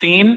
3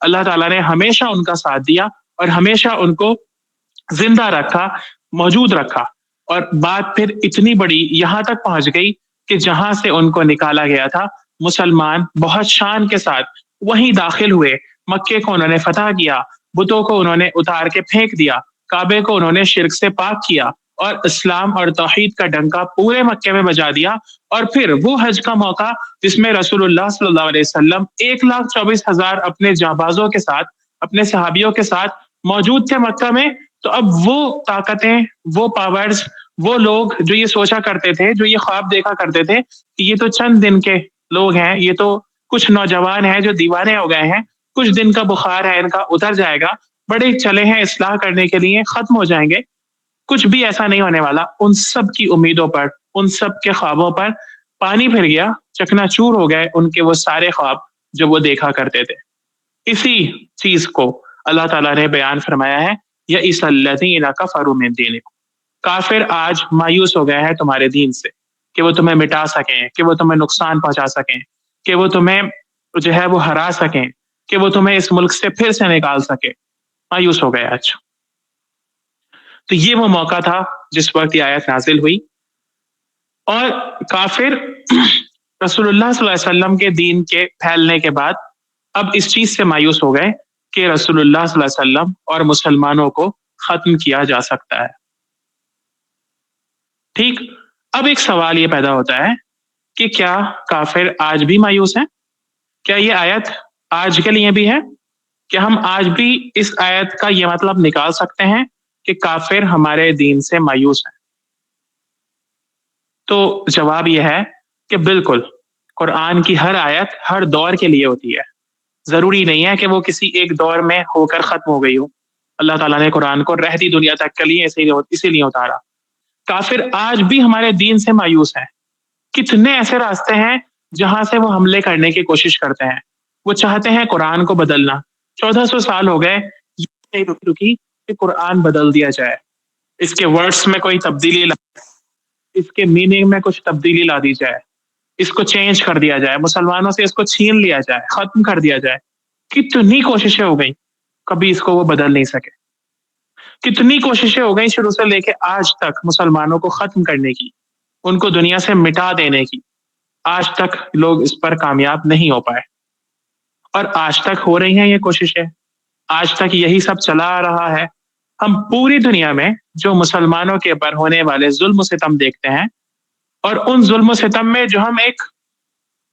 اللہ تعالیٰ نے ہمیشہ ان کا ساتھ دیا اور ہمیشہ ان کو زندہ رکھا، موجود رکھا، اور بات پھر اتنی بڑی یہاں تک پہنچ گئی کہ جہاں سے ان کو نکالا گیا تھا مسلمان بہت شان کے ساتھ وہیں داخل ہوئے، مکے کو انہوں نے فتح کیا، بتوں کو انہوں نے اتار کے پھینک دیا، کعبے کو انہوں نے شرک سے پاک کیا اور اسلام اور توحید کا ڈنکا پورے مکے میں بجا دیا۔ اور پھر وہ حج کا موقع جس میں رسول اللہ صلی اللہ علیہ وسلم 1,24,000 اپنے جانبازوں کے ساتھ، اپنے صحابیوں کے ساتھ موجود تھے مکہ میں، تو اب وہ طاقتیں، وہ پاورز، وہ لوگ جو یہ سوچا کرتے تھے، جو یہ خواب دیکھا کرتے تھے کہ یہ تو چند دن کے لوگ ہیں، یہ تو کچھ نوجوان ہیں جو دیوانے ہو گئے ہیں، کچھ دن کا بخار ہے ان کا، اتر جائے گا، بڑے چلے ہیں اصلاح کرنے کے لیے، ختم ہو جائیں گے، کچھ بھی ایسا نہیں ہونے والا، ان سب کی امیدوں پر، ان سب کے خوابوں پر پانی پھر گیا، چکنا چور ہو گئے ان کے وہ سارے خواب جو وہ دیکھا کرتے تھے۔ اسی چیز کو اللہ تعالیٰ نے بیان فرمایا ہے، یئس الذین کفروا من دینکم، کافر آج مایوس ہو گئے ہیں تمہارے دین سے کہ وہ تمہیں مٹا سکیں، کہ وہ تمہیں نقصان پہنچا سکیں، کہ وہ تمہیں جو ہے وہ ہرا سکیں، کہ وہ تمہیں اس ملک سے پھر سے نکال سکے، مایوس ہو گئے آج۔ تو یہ وہ موقع تھا جس وقت یہ آیت نازل ہوئی، اور کافر رسول اللہ صلی اللہ علیہ وسلم کے دین کے پھیلنے کے بعد اب اس چیز سے مایوس ہو گئے کہ رسول اللہ صلی اللہ علیہ وسلم اور مسلمانوں کو ختم کیا جا سکتا ہے۔ ٹھیک، اب ایک سوال یہ پیدا ہوتا ہے کہ کیا کافر آج بھی مایوس ہیں؟ کیا یہ آیت آج کے لیے بھی ہے؟ کیا ہم آج بھی اس آیت کا یہ مطلب نکال سکتے ہیں کہ کافر ہمارے دین سے مایوس ہیں؟ تو جواب یہ ہے کہ بالکل، قرآن کی ہر آیت ہر دور کے لیے ہوتی ہے، ضروری نہیں ہے کہ وہ کسی ایک دور میں ہو کر ختم ہو گئی ہو۔ اللہ تعالیٰ نے قرآن کو رہتی دنیا تک کے لیے اسی لیے اتارا۔ کافر آج بھی ہمارے دین سے مایوس ہیں۔ کتنے ایسے راستے ہیں جہاں سے وہ حملے کرنے کی کوشش کرتے ہیں، وہ چاہتے ہیں قرآن کو بدلنا۔ 1400 سال ہو گئے یہ رکی کہ قرآن بدل دیا جائے، اس کے ورڈز میں کوئی تبدیلی اس کے میننگ میں کچھ تبدیلی لا دی جائے، اس کو چینج کر دیا جائے، مسلمانوں سے اس کو چھین لیا جائے، ختم کر دیا جائے۔ کتنی کوششیں ہو گئیں، کبھی اس کو وہ بدل نہیں سکے۔ کتنی کوششیں ہو گئیں شروع سے لے کے آج تک مسلمانوں کو ختم کرنے کی، ان کو دنیا سے مٹا دینے کی، آج تک لوگ اس پر کامیاب نہیں ہو پائے، اور آج تک ہو رہی ہیں یہ کوششیں، آج تک یہی سب چلا آ رہا ہے۔ ہم پوری دنیا میں جو مسلمانوں کے اوپر ہونے والے ظلم و ستم دیکھتے ہیں، اور ان ظلم و ستم میں جو ہم ایک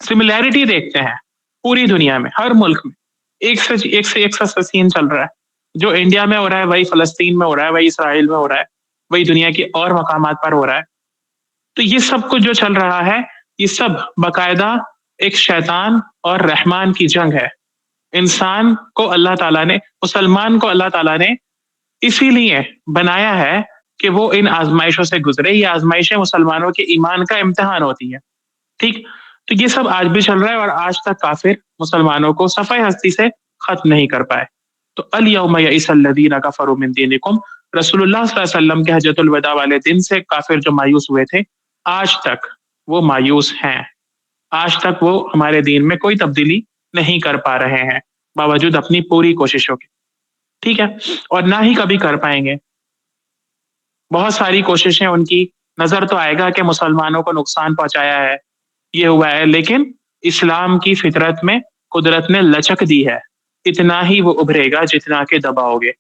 سملیرٹی دیکھتے ہیں پوری دنیا میں، ہر ملک میں ایک سا سین چل رہا ہے، جو انڈیا میں ہو رہا ہے وہی فلسطین میں ہو رہا ہے، وہی اسرائیل میں ہو رہا ہے، وہی دنیا کے اور مقامات پر ہو رہا ہے۔ تو یہ سب کچھ جو چل رہا ہے، یہ سب باقاعدہ ایک شیطان اور رحمان کی جنگ ہے۔ انسان کو اللہ تعالیٰ نے، مسلمان کو اللہ تعالیٰ نے اسی لیے بنایا ہے کہ وہ ان آزمائشوں سے گزرے۔ یہ آزمائشیں مسلمانوں کے ایمان کا امتحان ہوتی ہیں۔ ٹھیک، تو یہ سب آج بھی چل رہا ہے، اور آج تک کافر مسلمانوں کو صفحہ ہستی سے ختم نہیں کر پائے۔ تو الیوم یئس الذین کفروا من دینکم، رسول اللہ صلی اللہ علیہ وسلم کے حجۃ الوداع والے دن سے کافر جو مایوس ہوئے تھے، آج تک وہ مایوس ہیں، آج تک وہ ہمارے دین میں کوئی تبدیلی نہیں کر پا رہے ہیں باوجود اپنی پوری کوششوں کے۔ ٹھیک ہے، اور نہ ہی کبھی کر پائیں گے۔ بہت ساری کوششیں ان کی، نظر تو آئے گا کہ مسلمانوں کو نقصان پہنچایا ہے، یہ ہوا ہے، لیکن اسلام کی فطرت میں قدرت نے لچک دی ہے، اتنا ہی وہ ابھرے گا جتنا کہ دباؤ گے۔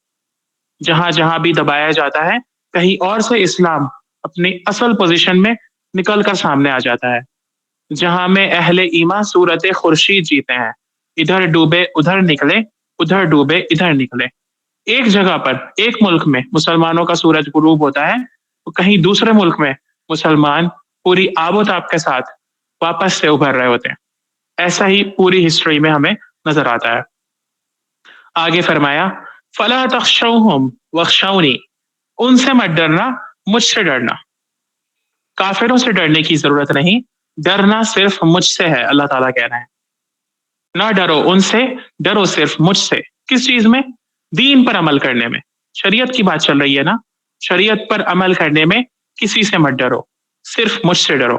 جہاں جہاں بھی دبایا جاتا ہے، کہیں اور سے اسلام اپنی اصل پوزیشن میں نکل کر سامنے آ جاتا ہے۔ جہاں میں اہل ایمان صورت خورشید جیتے ہیں، ادھر ڈوبے ادھر نکلے، ادھر ڈوبے ادھر نکلے۔ ایک جگہ پر، ایک ملک میں مسلمانوں کا سورج غروب ہوتا ہے، تو کہیں دوسرے ملک میں مسلمان پوری آب و تاب کے ساتھ واپس سے ابھر رہے ہوتے ہیں۔ ایسا ہی پوری ہسٹری میں ہمیں نظر آتا ہے۔ آگے فرمایا فلا تخشوہم واخشونی، ان سے مت ڈرنا، مجھ سے ڈرنا۔ کافروں سے ڈرنے کی ضرورت نہیں، ڈرنا صرف مجھ سے ہے، اللہ تعالیٰ کہہ رہے ہیں۔ نہ ڈرو ان سے، ڈرو صرف مجھ سے۔ کس چیز میں؟ دین پر عمل کرنے میں۔ شریعت کی بات چل رہی ہے نا، شریعت پر عمل کرنے میں کسی سے مت ڈرو، صرف مجھ سے ڈرو۔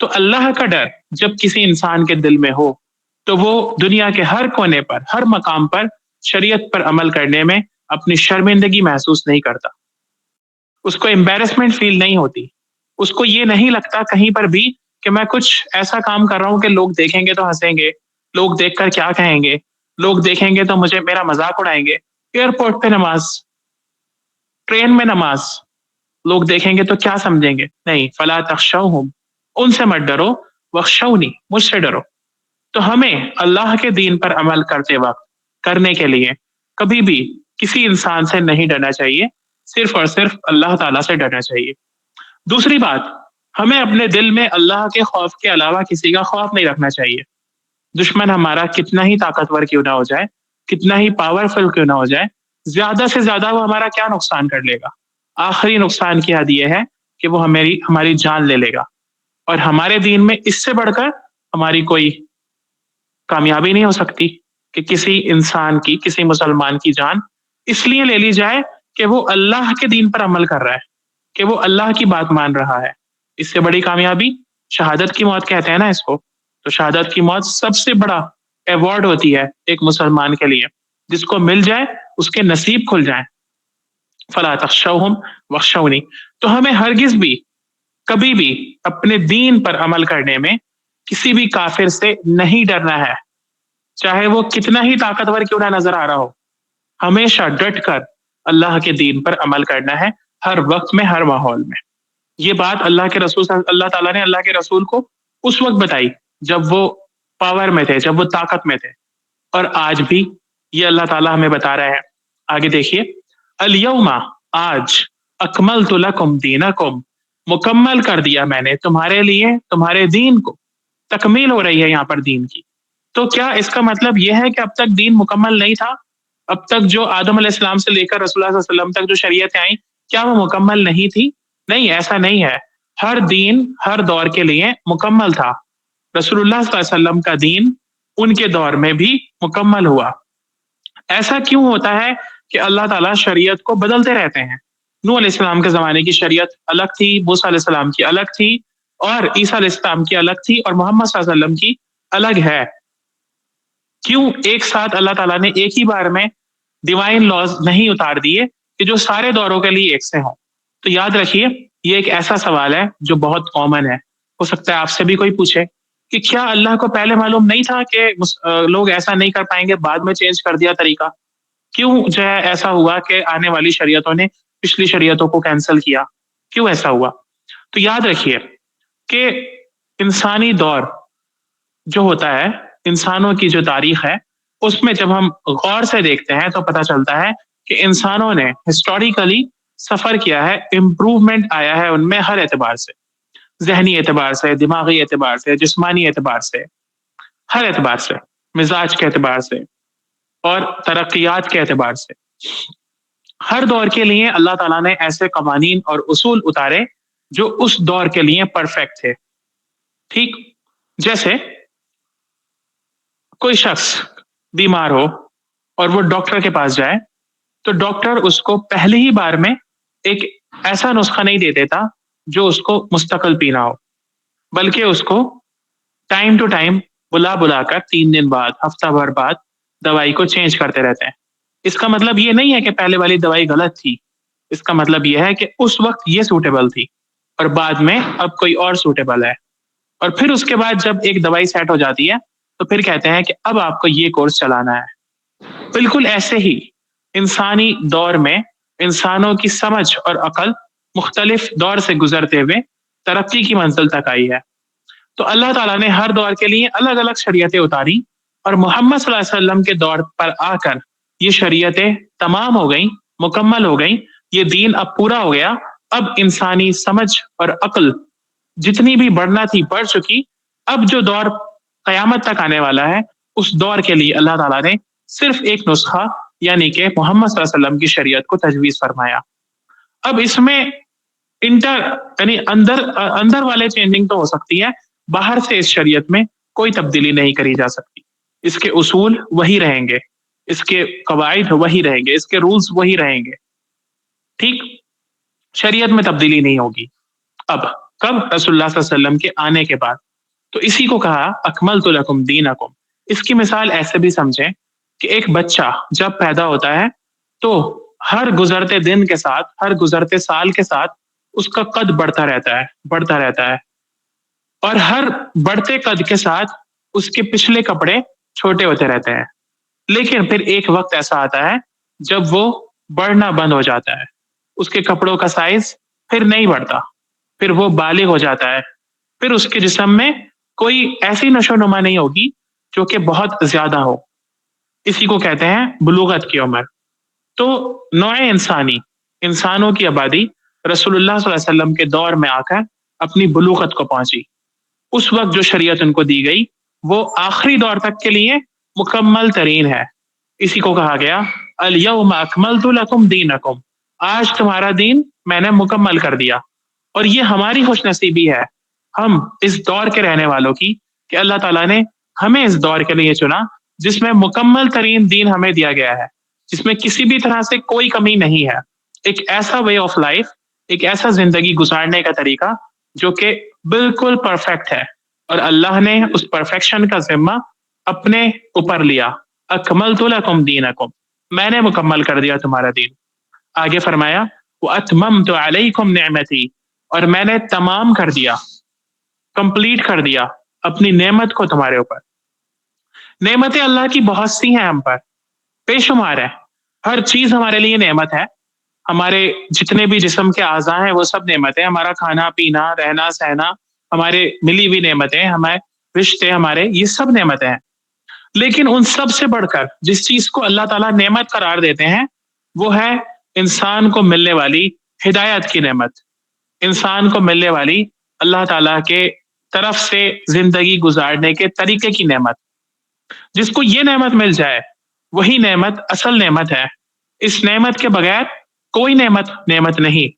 تو اللہ کا ڈر جب کسی انسان کے دل میں ہو، تو وہ دنیا کے ہر کونے پر، ہر مقام پر شریعت پر عمل کرنے میں اپنی شرمندگی محسوس نہیں کرتا، اس کو امبیرسمنٹ فیل نہیں ہوتی، اس کو یہ نہیں لگتا کہیں پر بھی کہ میں کچھ ایسا کام کر رہا ہوں کہ لوگ دیکھیں گے تو ہنسیں گے، لوگ دیکھ کر کیا کہیں گے، لوگ دیکھیں گے تو مجھے میرا مذاق اڑائیں گے۔ ایئرپورٹ پہ نماز، ٹرین میں نماز، لوگ دیکھیں گے تو کیا سمجھیں گے؟ نہیں، فلا تخشوہم، ان سے مت ڈرو، وخشونی، مجھ سے ڈرو۔ تو ہمیں اللہ کے دین پر عمل کرتے وقت کرنے کے لیے کبھی بھی کسی انسان سے نہیں ڈرنا چاہیے، صرف اور صرف اللہ تعالیٰ سے ڈرنا چاہیے۔ دوسری بات، ہمیں اپنے دل میں اللہ کے خوف کے علاوہ کسی کا خوف نہیں رکھنا چاہیے۔ دشمن ہمارا کتنا ہی طاقتور کیوں نہ ہو جائے، کتنا ہی پاورفل کیوں نہ ہو جائے، زیادہ سے زیادہ وہ ہمارا کیا نقصان کر لے گا؟ آخری نقصان کی حد یہ ہے کہ وہ ہماری جان لے لے گا، اور ہمارے دین میں اس سے بڑھ کر ہماری کوئی کامیابی نہیں ہو سکتی کہ کسی انسان کی، کسی مسلمان کی جان اس لیے لے لی جائے کہ وہ اللہ کے دین پر عمل کر رہا ہے، کہ وہ اللہ کی بات مان رہا ہے۔ اس سے بڑی کامیابی شہادت کی موت کہتے ہیں نا اس کو، تو شہادت کی موت سب سے بڑا ایوارڈ ہوتی ہے ایک مسلمان کے لیے، جس کو مل جائے اس کے نصیب کھل جائیں۔ فلا تخشوہم وخشونی۔ تو ہمیں ہرگز بھی کبھی بھی اپنے دین پر عمل کرنے میں کسی بھی کافر سے نہیں ڈرنا ہے، چاہے وہ کتنا ہی طاقتور کیوں نہ نظر آ رہا ہو۔ ہمیشہ ڈٹ کر اللہ کے دین پر عمل کرنا ہے، ہر وقت میں، ہر ماحول میں۔ یہ بات اللہ تعالیٰ نے اللہ کے رسول کو اس وقت بتائی جب وہ پاور میں تھے، جب وہ طاقت میں تھے، اور آج بھی یہ اللہ تعالیٰ ہمیں بتا رہا ہے۔ آگے دیکھیے، الیوم، آج، اکملت لکم دینکم، مکمل کر دیا میں نے تمہارے لیے تمہارے دین کو۔ تکمیل ہو رہی ہے یہاں پر دین کی۔ تو کیا اس کا مطلب یہ ہے کہ اب تک دین مکمل نہیں تھا؟ اب تک جو آدم علیہ السلام سے لے کر رسول اللہ صلی اللہ علیہ وسلم تک جو شریعتیں آئیں، کیا وہ مکمل نہیں تھی؟ نہیں، ایسا نہیں ہے۔ ہر دین ہر دور کے لیے مکمل تھا۔ رسول اللہ صلی اللہ علیہ وسلم کا دین ان کے دور میں بھی مکمل ہوا۔ ایسا کیوں ہوتا ہے کہ اللہ تعالیٰ شریعت کو بدلتے رہتے ہیں؟ نوح علیہ السلام کے زمانے کی شریعت الگ تھی، موسیٰ علیہ السلام کی الگ تھی، اور عیسیٰ علیہ السلام کی الگ تھی، اور محمد صلی اللہ علیہ وسلم کی الگ ہے۔ کیوں ایک ساتھ اللہ تعالیٰ نے ایک ہی بار میں ڈیوائن لاز نہیں اتار دیے کہ جو سارے دوروں کے لیے ایک سے ہوں؟ تو یاد رکھیے، یہ ایک ایسا سوال ہے جو بہت کامن ہے، ہو سکتا ہے آپ سے بھی کوئی پوچھے کہ کیا اللہ کو پہلے معلوم نہیں تھا کہ لوگ ایسا نہیں کر پائیں گے، بعد میں چینج کر دیا طریقہ؟ کیوں جو ہے ایسا ہوا کہ آنے والی شریعتوں نے پچھلی شریعتوں کو کینسل کیا؟ کیوں ایسا ہوا؟ تو یاد رکھیے کہ انسانی دور جو ہوتا ہے، انسانوں کی جو تاریخ ہے، اس میں جب ہم غور سے دیکھتے ہیں تو پتہ چلتا ہے کہ انسانوں نے ہسٹوریکلی سفر کیا ہے، امپروومنٹ آیا ہے ان میں ہر اعتبار سے، ذہنی اعتبار سے، دماغی اعتبار سے، جسمانی اعتبار سے، ہر اعتبار سے، مزاج کے اعتبار سے، اور ترقیات کے اعتبار سے۔ ہر دور کے لیے اللہ تعالیٰ نے ایسے قوانین اور اصول اتارے جو اس دور کے لیے پرفیکٹ تھے۔ ٹھیک، جیسے کوئی شخص بیمار ہو اور وہ ڈاکٹر کے پاس جائے تو ڈاکٹر اس کو پہلی ہی بار میں ایک ایسا نسخہ نہیں دے دیتا جو اس کو مستقل پینا ہو، بلکہ اس کو ٹائم ٹو ٹائم بلا کر 3 دن بعد، ہفتہ بھر بعد دوائی کو چینج کرتے رہتے ہیں۔ اس کا مطلب یہ نہیں ہے کہ پہلے والی دوائی غلط تھی، اس کا مطلب یہ ہے کہ اس وقت یہ سوٹیبل تھی اور بعد میں اب کوئی اور سوٹیبل ہے، اور پھر اس کے بعد جب ایک دوائی سیٹ ہو جاتی ہے تو پھر کہتے ہیں کہ اب آپ کو یہ کورس چلانا ہے۔ بالکل ایسے ہی انسانی دور میں انسانوں کی سمجھ اور عقل مختلف دور سے گزرتے ہوئے ترقی کی منزل تک آئی ہے۔ تو اللہ تعالیٰ نے ہر دور کے لیے الگ الگ شریعتیں اتاری، اور محمد صلی اللہ علیہ وسلم کے دور پر آ کر یہ شریعتیں تمام ہو گئیں، مکمل ہو گئیں، یہ دین اب پورا ہو گیا۔ اب انسانی سمجھ اور عقل جتنی بھی بڑھنا تھی بڑھ چکی۔ اب جو دور قیامت تک آنے والا ہے، اس دور کے لیے اللہ تعالیٰ نے صرف ایک نسخہ یعنی کہ محمد صلی اللہ علیہ وسلم کی شریعت کو تجویز فرمایا۔ اب اس میں یعنی اندر والے چینجنگ تو ہو سکتی ہے، باہر سے اس شریعت میں کوئی تبدیلی نہیں کری جا سکتی۔ اس کے اصول وہی رہیں گے، اس کے قواعد وہی رہیں گے، اس کے رولز وہی رہیں گے۔ ٹھیک، شریعت میں تبدیلی نہیں ہوگی۔ اب کب؟ رسول اللہ صلی اللہ علیہ وسلم کے آنے کے بعد۔ تو اسی کو کہا اکملت لکم دینکم، اس کی مثال ایسے بھی سمجھیں کہ ایک بچہ جب پیدا ہوتا ہے تو ہر گزرتے دن کے ساتھ، ہر گزرتے سال کے ساتھ اس کا قد بڑھتا رہتا ہے، اور ہر بڑھتے قد کے ساتھ اس کے پچھلے کپڑے چھوٹے ہوتے رہتے ہیں. لیکن پھر ایک وقت ایسا آتا ہے جب وہ بڑھنا بند ہو جاتا ہے، اس کے کپڑوں کا سائز پھر نہیں بڑھتا، پھر وہ بالغ ہو جاتا ہے، پھر اس کے جسم میں کوئی ایسی نشو نما نہیں ہوگی جو کہ بہت زیادہ ہو. اسی کو کہتے ہیں بلوغت کی عمر. تو نوع انسانی، انسانوں کی آبادی رسول اللہ صلی اللہ علیہ وسلم کے دور میں آ کر اپنی بلوغت کو پہنچی. اس وقت جو شریعت ان کو دی گئی وہ آخری دور تک کے لیے مکمل ترین ہے. اسی کو کہا گیا الیوم اکملت لکم دینکم، آج تمہارا دین میں نے مکمل کر دیا. اور یہ ہماری خوش نصیبی ہے ہم اس دور کے رہنے والوں کی کہ اللہ تعالیٰ نے ہمیں اس دور کے لیے چنا جس میں مکمل ترین دین ہمیں دیا گیا ہے، جس میں کسی بھی طرح سے کوئی کمی نہیں ہے. ایک ایسا وے آف لائف، ایک ایسا زندگی گزارنے کا طریقہ جو کہ بالکل پرفیکٹ ہے، اور اللہ نے اس پرفیکشن کا ذمہ اپنے اوپر لیا. اکملت لکم دینکم، میں نے مکمل کر دیا تمہارا دین. آگے فرمایا واتممت علیکم نعمتی، اور میں نے تمام کر دیا، کمپلیٹ کر دیا اپنی نعمت کو تمہارے اوپر. نعمتیں اللہ کی بہت سی ہیں، ہم پر بے شمار ہے. ہر چیز ہمارے لیے نعمت ہے. ہمارے جتنے بھی جسم کے اعضاء ہیں وہ سب نعمت ہے. ہمارا کھانا پینا، رہنا سہنا، ہمارے ملی ہوئی نعمتیں، ہمارے رشتے، ہمارے یہ سب نعمتیں ہیں. لیکن ان سب سے بڑھ کر جس چیز کو اللہ تعالیٰ نعمت قرار دیتے ہیں وہ ہے انسان کو ملنے والی ہدایت کی نعمت، انسان کو ملنے والی اللہ تعالیٰ کے طرف سے زندگی گزارنے کے طریقے کی نعمت. جس کو یہ نعمت مل جائے وہی نعمت اصل نعمت ہے. اس نعمت کے بغیر کوئی نعمت نہیں.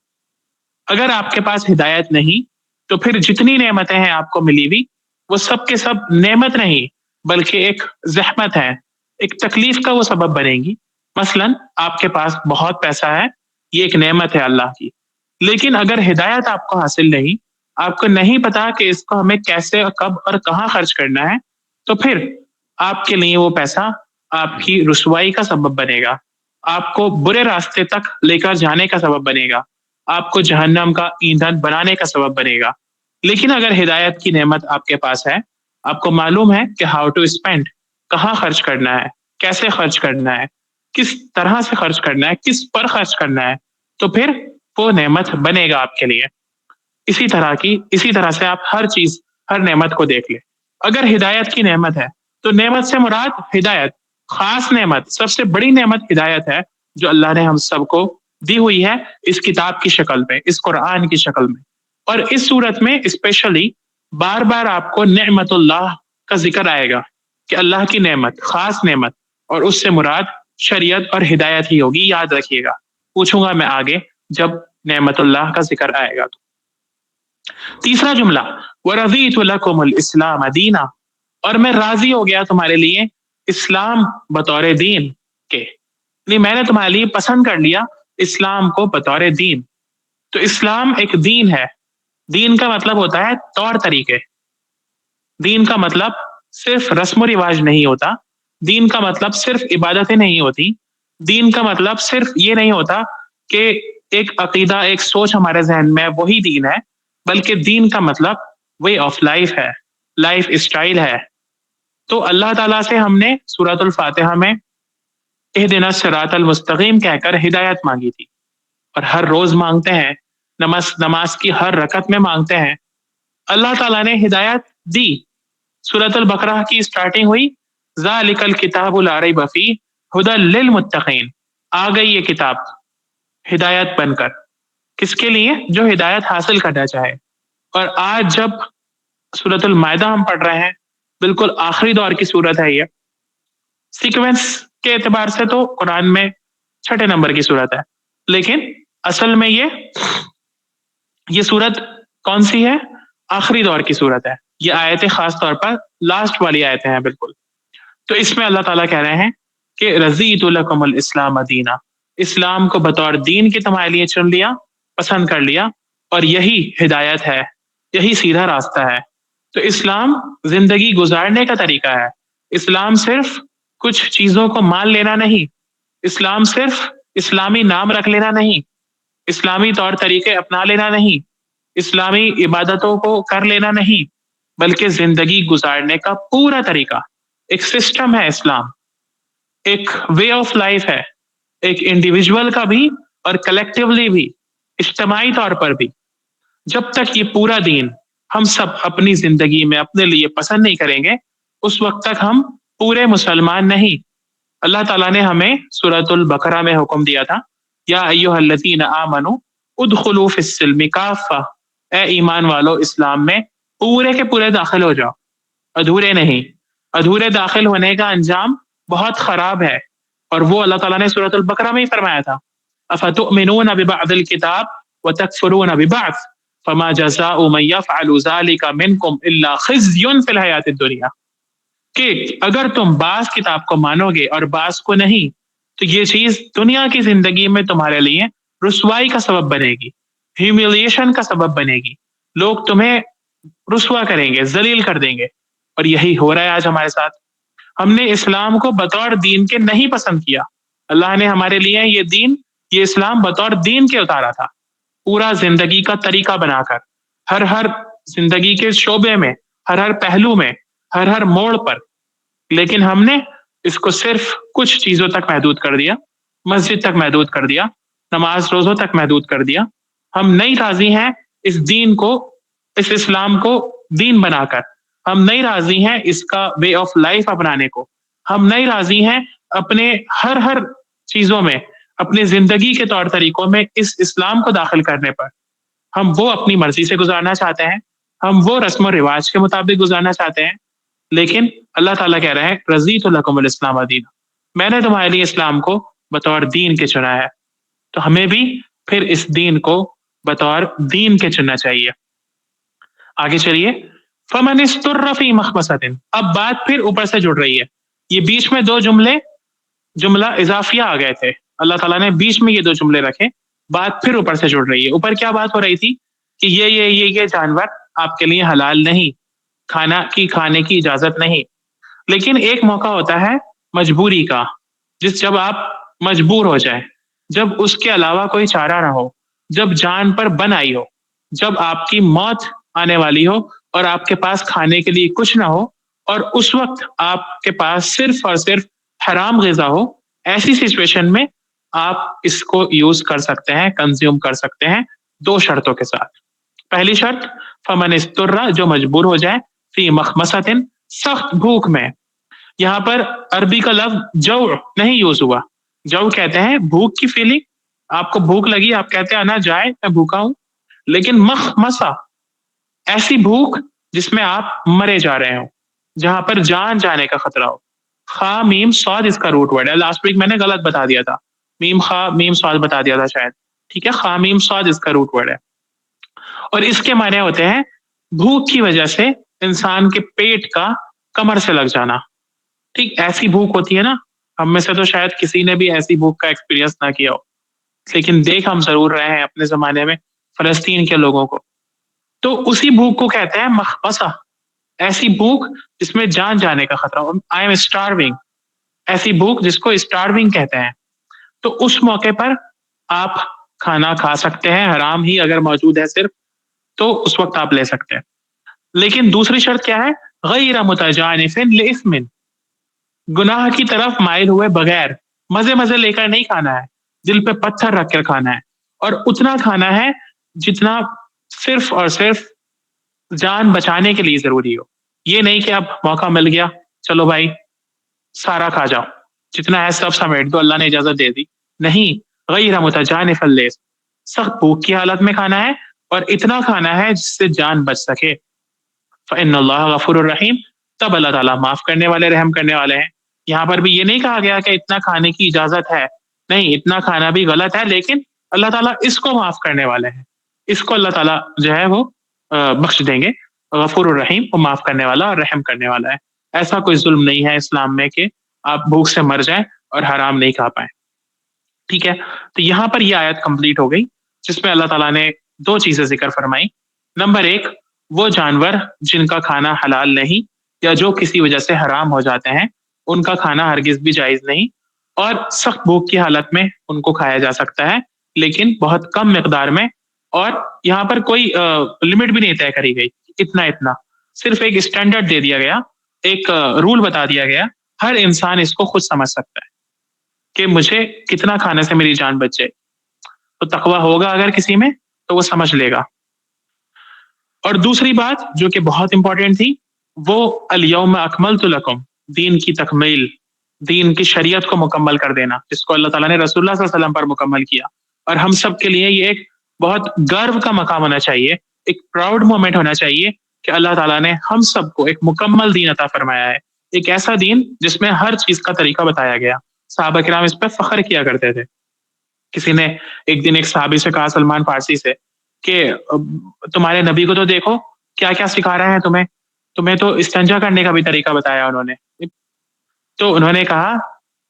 اگر آپ کے پاس ہدایت نہیں تو پھر جتنی نعمتیں ہیں آپ کو ملی ہوئی وہ سب کے سب نعمت نہیں بلکہ ایک زحمت ہے، ایک تکلیف کا وہ سبب بنے گی. مثلا آپ کے پاس بہت پیسہ ہے، یہ ایک نعمت ہے اللہ کی، لیکن اگر ہدایت آپ کو حاصل نہیں، آپ کو نہیں پتا کہ اس کو ہمیں کیسے، کب اور کہاں خرچ کرنا ہے، تو پھر آپ کے لیے وہ پیسہ آپ کی رسوائی کا سبب بنے گا، آپ کو برے راستے تک لے کر جانے کا سبب بنے گا، آپ کو جہنم کا ایندھن بنانے کا سبب بنے گا. لیکن اگر ہدایت کی نعمت آپ کے پاس ہے، آپ کو معلوم ہے کہ ہاؤ ٹو اسپینڈ، کہاں خرچ کرنا ہے، کیسے خرچ کرنا ہے، کس طرح سے خرچ کرنا ہے، کس پر خرچ کرنا ہے، تو پھر وہ نعمت بنے گا آپ کے لیے. اسی طرح سے آپ ہر چیز، ہر نعمت کو دیکھ لیں. اگر ہدایت کی نعمت ہے تو نعمت سے مراد ہدایت، خاص نعمت، سب سے بڑی نعمت ہدایت ہے جو اللہ نے ہم سب کو دی ہوئی ہے اس کتاب کی شکل میں، اس قرآن کی شکل میں. اور اس صورت میں اسپیشلی بار بار آپ کو نعمت اللہ کا ذکر آئے گا کہ اللہ کی نعمت، خاص نعمت، اور اس سے مراد شریعت اور ہدایت ہی ہوگی. یاد رکھیے گا، پوچھوں گا میں آگے جب نعمت اللہ کا ذکر آئے گا. تو تیسرا جملہ وَرَضِيتُ لَكُمُ الْإِسْلَامَ دِينًا، اور میں راضی ہو گیا تمہارے لیے اسلام بطور دین کے، یعنی میں نے تمہارے لیے پسند کر لیا اسلام کو بطور دین. تو اسلام ایک دین ہے. دین کا مطلب ہوتا ہے طور طریقے. دین کا مطلب صرف رسم و رواج نہیں ہوتا. دین کا مطلب صرف عبادتیں نہیں ہوتی. دین کا مطلب صرف یہ نہیں ہوتا کہ ایک عقیدہ، ایک سوچ ہمارے ذہن میں وہی دین ہے، بلکہ دین کا مطلب وے آف لائف ہے، لائف اسٹائل ہے. تو اللہ تعالیٰ سے ہم نے سورۃ الفاتحہ میں اہدنا الصراط المستقیم کہہ کر ہدایت مانگی تھی، اور ہر روز مانگتے ہیں، نماز کی ہر رکعت میں مانگتے ہیں. اللہ تعالیٰ نے ہدایت دی. سورۃ البقرہ کی سٹارٹنگ ہوئی ذالک الکتاب لا ریب فیہ ھدی للمتقین. آ گئی یہ کتاب ہدایت بن کر، کس کے لیے؟ جو ہدایت حاصل کرنا چاہے. اور آج جب سورۃ المائدہ ہم پڑھ رہے ہیں، بالکل آخری دور کی سورت ہے یہ. سیکوینس کے اعتبار سے تو قرآن میں 6 نمبر کی سورت ہے، لیکن اصل میں یہ سورت کون سی ہے؟ آخری دور کی سورت ہے. یہ آیتیں خاص طور پر لاسٹ والی آیتیں ہیں بالکل. تو اس میں اللہ تعالیٰ کہہ رہے ہیں کہ رضیت لکم الاسلام دینا، اسلام کو بطور دین کے تمہارے لیے چن لیا، پسند کر لیا، اور یہی ہدایت ہے، یہی سیدھا راستہ ہے. تو اسلام زندگی گزارنے کا طریقہ ہے، اسلام صرف کچھ چیزوں کو مان لینا نہیں، اسلام صرف اسلامی نام رکھ لینا نہیں، اسلامی طور طریقے اپنا لینا نہیں، اسلامی عبادتوں کو کر لینا نہیں، بلکہ زندگی گزارنے کا پورا طریقہ، ایک سسٹم ہے اسلام، ایک وے آف لائف ہے، ایک انڈیویجول کا بھی اور کلیکٹیولی بھی، اجتماعی طور پر بھی۔ جب تک یہ پورا دین ہم سب اپنی زندگی میں اپنے لیے پسند نہیں کریں گے، اس وقت تک ہم پورے مسلمان نہیں۔ اللہ تعالیٰ نے ہمیں سورۃ البقرہ میں حکم دیا تھا، یا ایھا الذین آمنوا ادخلوا فی السلم کافہ، اے ایمان والو اسلام میں پورے کے پورے داخل ہو جاؤ، ادھورے نہیں۔ ادھورے داخل ہونے کا انجام بہت خراب ہے، اور وہ اللہ تعالیٰ نے سورۃ البقرہ میں ہی فرمایا تھا، افتؤمنون ببعض الکتاب وتکفرون ببعض فما جزاء من يفعل ذلك منكم الا خزي في الحیاۃ الدنیا، کہ اگر تم بعض کتاب کو مانو گے اور بعض کو نہیں تو یہ چیز دنیا کی زندگی میں تمہارے لیے رسوائی کا سبب بنے گی، ہیوملیشن کا سبب بنے گی، لوگ تمہیں رسوا کریں گے، ذلیل کر دیں گے۔ اور یہی ہو رہا ہے آج ہمارے ساتھ۔ ہم نے اسلام کو بطور دین کے نہیں پسند کیا، اللہ نے ہمارے لیے یہ دین، یہ اسلام بطور دین کے اتارا تھا، پورا زندگی کا طریقہ بنا کر، ہر زندگی کے شعبے میں، ہر پہلو میں، ہر موڑ پر۔ لیکن ہم نے اس کو صرف کچھ چیزوں تک محدود کر دیا، مسجد تک محدود کر دیا، نماز روزوں تک محدود کر دیا۔ ہم نہیں راضی ہیں اس دین کو، اس اسلام کو دین بنا کر، ہم نہیں راضی ہیں اس کا وے آف لائف اپنانے کو، ہم نہیں راضی ہیں اپنے ہر چیزوں میں، اپنی زندگی کے طور طریقوں میں اس اسلام کو داخل کرنے پر۔ ہم وہ اپنی مرضی سے گزارنا چاہتے ہیں، ہم وہ رسم و رواج کے مطابق گزارنا چاہتے ہیں، لیکن اللہ تعالیٰ کہہ رہے ہیں رضیت لکم الاسلام دینا، میں نے تمہارے لیے اسلام کو بطور دین کے چنا ہے، تو ہمیں بھی پھر اس دین کو بطور دین کے چننا چاہیے۔ آگے چلیے، فمن استر فی مخمصۃ، اب بات پھر اوپر سے جڑ رہی ہے، یہ بیچ میں دو جملہ اضافیہ آ گئے تھے، اللہ تعالیٰ نے بیچ میں یہ دو جملے رکھے، بات پھر اوپر سے جڑ رہی ہے۔ اوپر کیا بات ہو رہی تھی کہ یہ جانور آپ کے لیے حلال نہیں، کھانے کی اجازت نہیں، لیکن ایک موقع ہوتا ہے مجبوری کا، جب آپ مجبور ہو جائیں، جب اس کے علاوہ کوئی چارہ نہ ہو، جب جان پر بن آئی ہو، جب آپ کی موت آنے والی ہو اور آپ کے پاس کھانے کے لیے کچھ نہ ہو، اور اس وقت آپ کے پاس صرف اور صرف حرام غذا ہو، ایسی سچویشن میں آپ اس کو یوز کر سکتے ہیں، کنزیوم کر سکتے ہیں، دو شرطوں کے ساتھ۔ پہلی شرط، فمن استر، جو مجبور ہو جائے، فی مخمصۃ، سخت بھوک میں۔ یہاں پر عربی کا لفظ جوع نہیں یوز ہوا، جوع کہتے ہیں بھوک کی فیلنگ، آپ کو بھوک لگی، آپ کہتے ہیں انا جائے، میں بھوکا ہوں، لیکن مخمصہ، ایسی بھوک جس میں آپ مرے جا رہے ہوں، جہاں پر جان جانے کا خطرہ ہو۔ خا میم صاد اس کا روٹ ورڈ ہے، لاسٹ ویک میں نے غلط بتا دیا تھا، میم خا میم صاد بتا دیا تھا شاید، ٹھیک ہے، خا میم صاد اس کا روٹ ورڈ ہے، اور اس کے معنی ہوتے ہیں بھوک کی وجہ سے انسان کے پیٹ کا کمر سے لگ جانا۔ ٹھیک، ایسی بھوک ہوتی ہے نا، ہم میں سے تو شاید کسی نے بھی ایسی بھوک کا ایکسپیرینس نہ کیا ہو، لیکن دیکھ ہم ضرور رہے ہیں اپنے زمانے میں فلسطین کے لوگوں کو۔ تو اسی بھوک کو کہتے ہیں مخمصہ، ایسی بھوک جس میں جان جانے کا خطرہ ہو، آئی ایم اسٹارونگ، ایسی بھوک جس کو اسٹارونگ کہتے ہیں۔ تو اس موقع پر آپ کھانا کھا سکتے ہیں، حرام ہی اگر موجود ہے صرف، تو اس وقت آپ لے سکتے ہیں۔ لیکن دوسری شرط کیا ہے؟ غیر متجانف لإثم، گناہ کی طرف مائل ہوئے بغیر، مزے لے کر نہیں کھانا ہے، دل پہ پتھر رکھ کر کھانا ہے، اور اتنا کھانا ہے جتنا صرف اور صرف جان بچانے کے لیے ضروری ہو۔ یہ نہیں کہ اب موقع مل گیا چلو بھائی سارا کھا جاؤ، جتنا ہے سب سمیٹ دو، اللہ نے اجازت دے دی، نہیں، غیر متجانف لإثم، سخت بھوک کی حالت میں کھانا ہے، اور اتنا کھانا ہے جس سے جان بچ سکے۔ فإن اللہ غفور الرحیم، تب اللہ تعالیٰ معاف کرنے والے، رحم کرنے والے ہیں۔ یہاں پر بھی یہ نہیں کہا گیا کہ اتنا کھانے کی اجازت ہے، نہیں، اتنا کھانا بھی غلط ہے، لیکن اللہ تعالیٰ اس کو معاف کرنے والے ہیں، اس کو اللہ تعالیٰ جو ہے وہ بخش دیں گے۔ غفور الرحیم، وہ معاف کرنے والا اور رحم کرنے والا ہے۔ ایسا کوئی ظلم نہیں ہے اسلام میں کہ آپ بھوک سے مر جائیں اور حرام نہیں کھا پائیں، ٹھیک ہے۔ تو یہاں پر یہ آیت کمپلیٹ ہو گئی جس میں اللہ تعالیٰ نے دو چیزیں ذکر فرمائی۔ نمبر ایک، وہ جانور جن کا کھانا حلال نہیں، یا جو کسی وجہ سے حرام ہو جاتے ہیں ان کا کھانا ہرگز بھی جائز نہیں، اور سخت بھوک کی حالت میں ان کو کھایا جا سکتا ہے لیکن بہت کم مقدار میں، اور یہاں پر کوئی لمٹ بھی نہیں طے کری گئی اتنا، صرف ایک اسٹینڈرڈ دے دیا گیا، ایک رول بتا دیا گیا، ہر انسان اس کو خود سمجھ سکتا ہے کہ مجھے کتنا کھانے سے میری جان بچ جائے۔ تو تقویٰ ہوگا اگر کسی میں تو وہ سمجھ لے گا۔ اور دوسری بات جو کہ بہت امپورٹنٹ تھی وہ الیوم اکملت لکم، دین کی تکمیل، دین کی شریعت کو مکمل کر دینا، جس کو اللہ تعالیٰ نے رسول اللہ صلی اللہ علیہ وسلم پر مکمل کیا۔ اور ہم سب کے لیے یہ ایک بہت گرو کا مقام ہونا چاہیے، ایک پراؤڈ مومنٹ ہونا چاہیے کہ اللہ تعالیٰ نے ہم سب کو ایک مکمل دین عطا فرمایا ہے، ایک ایسا دین جس میں ہر چیز کا طریقہ بتایا گیا۔ صحابہ کرام اس پہ فخر کیا کرتے تھے۔ کسی نے ایک دن ایک صحابی سے کہا، سلمان فارسی سے، کہ تمہارے نبی کو تو دیکھو کیا کیا سکھا رہے ہیں تمہیں تو استنجا کرنے کا بھی طریقہ بتایا انہوں نے۔ تو انہوں نے کہا،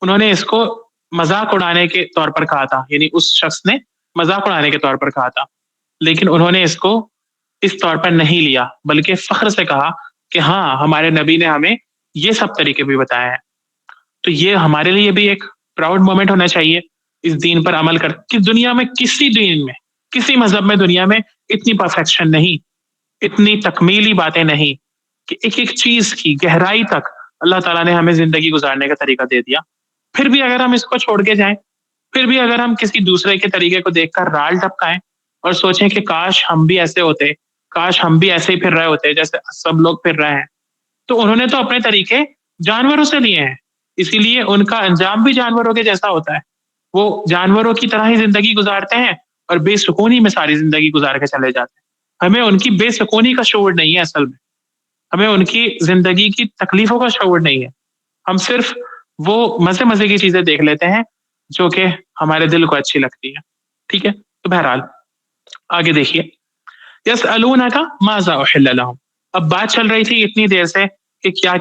انہوں نے اس کو مذاق اڑانے کے طور پر کہا تھا، یعنی اس شخص نے مذاق اڑانے کے طور پر کہا تھا، لیکن انہوں نے اس کو اس طور پر نہیں لیا بلکہ فخر سے کہا کہ ہاں ہمارے نبی نے ہمیں یہ سب طریقے بھی بتائے ہیں۔ تو یہ ہمارے لیے بھی ایک پراؤڈ مومنٹ ہونا چاہیے اس دین پر عمل کر کہ دنیا میں کسی دین میں، کسی مذہب میں دنیا میں اتنی پرفیکشن نہیں، اتنی تکمیلی باتیں نہیں کہ ایک ایک چیز کی گہرائی تک اللہ تعالیٰ نے ہمیں زندگی گزارنے کا طریقہ دے دیا۔ پھر بھی اگر ہم اس کو چھوڑ کے جائیں، پھر بھی اگر ہم کسی دوسرے کے طریقے کو دیکھ کر رال ٹپکائیں اور سوچیں کہ کاش ہم بھی ایسے ہوتے، کاش ہم بھی ایسے ہی پھر رہے ہوتے جیسے سب لوگ پھر رہے ہیں، تو انہوں نے تو اپنے طریقے جانوروں سے لیے ہیں، اسی لیے ان کا انجام بھی جانوروں کے جیسا ہوتا ہے۔ وہ جانوروں کی طرح ہی زندگی گزارتے ہیں اور بے سکونی میں ساری زندگی گزار کے چلے جاتے ہیں۔ ہمیں ان کی بے سکونی کا شعور نہیں ہے، اصل میں ہمیں ان کی زندگی کی تکلیفوں کا شعور نہیں ہے۔ ہم صرف وہ مزے کی چیزیں دیکھ لیتے ہیں جو کہ ہمارے دل کو اچھی لگتی ہے۔ ٹھیک ہے، تو بہرحال آگے دیکھیے، یسألونک ماذا احل لهم، اب بات چل رہی تھی اتنی دیر سے کہ کیا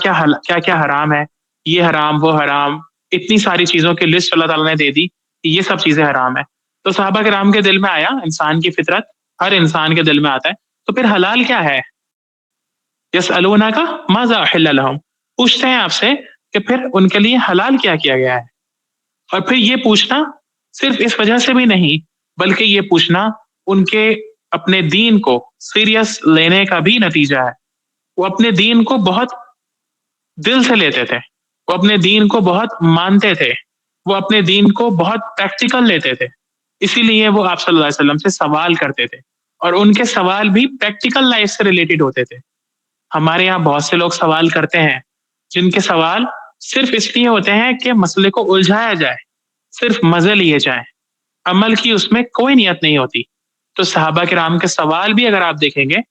کیا حرام ہے، یہ حرام وہ حرام، اتنی ساری چیزوں کی لسٹ اللہ تعالیٰ نے دے دی کہ یہ سب چیزیں حرام ہے۔ تو صحابہ کرام کے دل میں آیا، انسان کی فطرت ہر انسان کے دل میں آتا ہے، تو پھر حلال کیا ہے؟ یسألونک ماذا احل لهم، پوچھتے ہیں آپ سے کہ پھر ان کے لیے حلال کیا کیا گیا ہے۔ اور پھر یہ پوچھنا صرف اس وجہ سے بھی نہیں بلکہ یہ پوچھنا ان کے اپنے دین کو سیریس لینے کا بھی نتیجہ ہے۔ وہ اپنے دین کو بہت دل سے لیتے تھے، وہ اپنے دین کو بہت مانتے تھے، وہ اپنے دین کو بہت پریکٹیکل لیتے تھے، اسی لیے وہ آپ صلی اللہ علیہ وسلم سے سوال کرتے تھے، اور ان کے سوال بھی پریکٹیکل لائف سے ریلیٹڈ ہوتے تھے۔ ہمارے یہاں بہت سے لوگ سوال کرتے ہیں جن کے سوال صرف اس لیے ہوتے ہیں کہ مسئلے کو الجھایا جائے، صرف مزے لیے جائیں، عمل کی اس میں کوئی نیت نہیں ہوتی۔ تو صحابہ کرام کے سوال بھی اگر آپ دیکھیں گے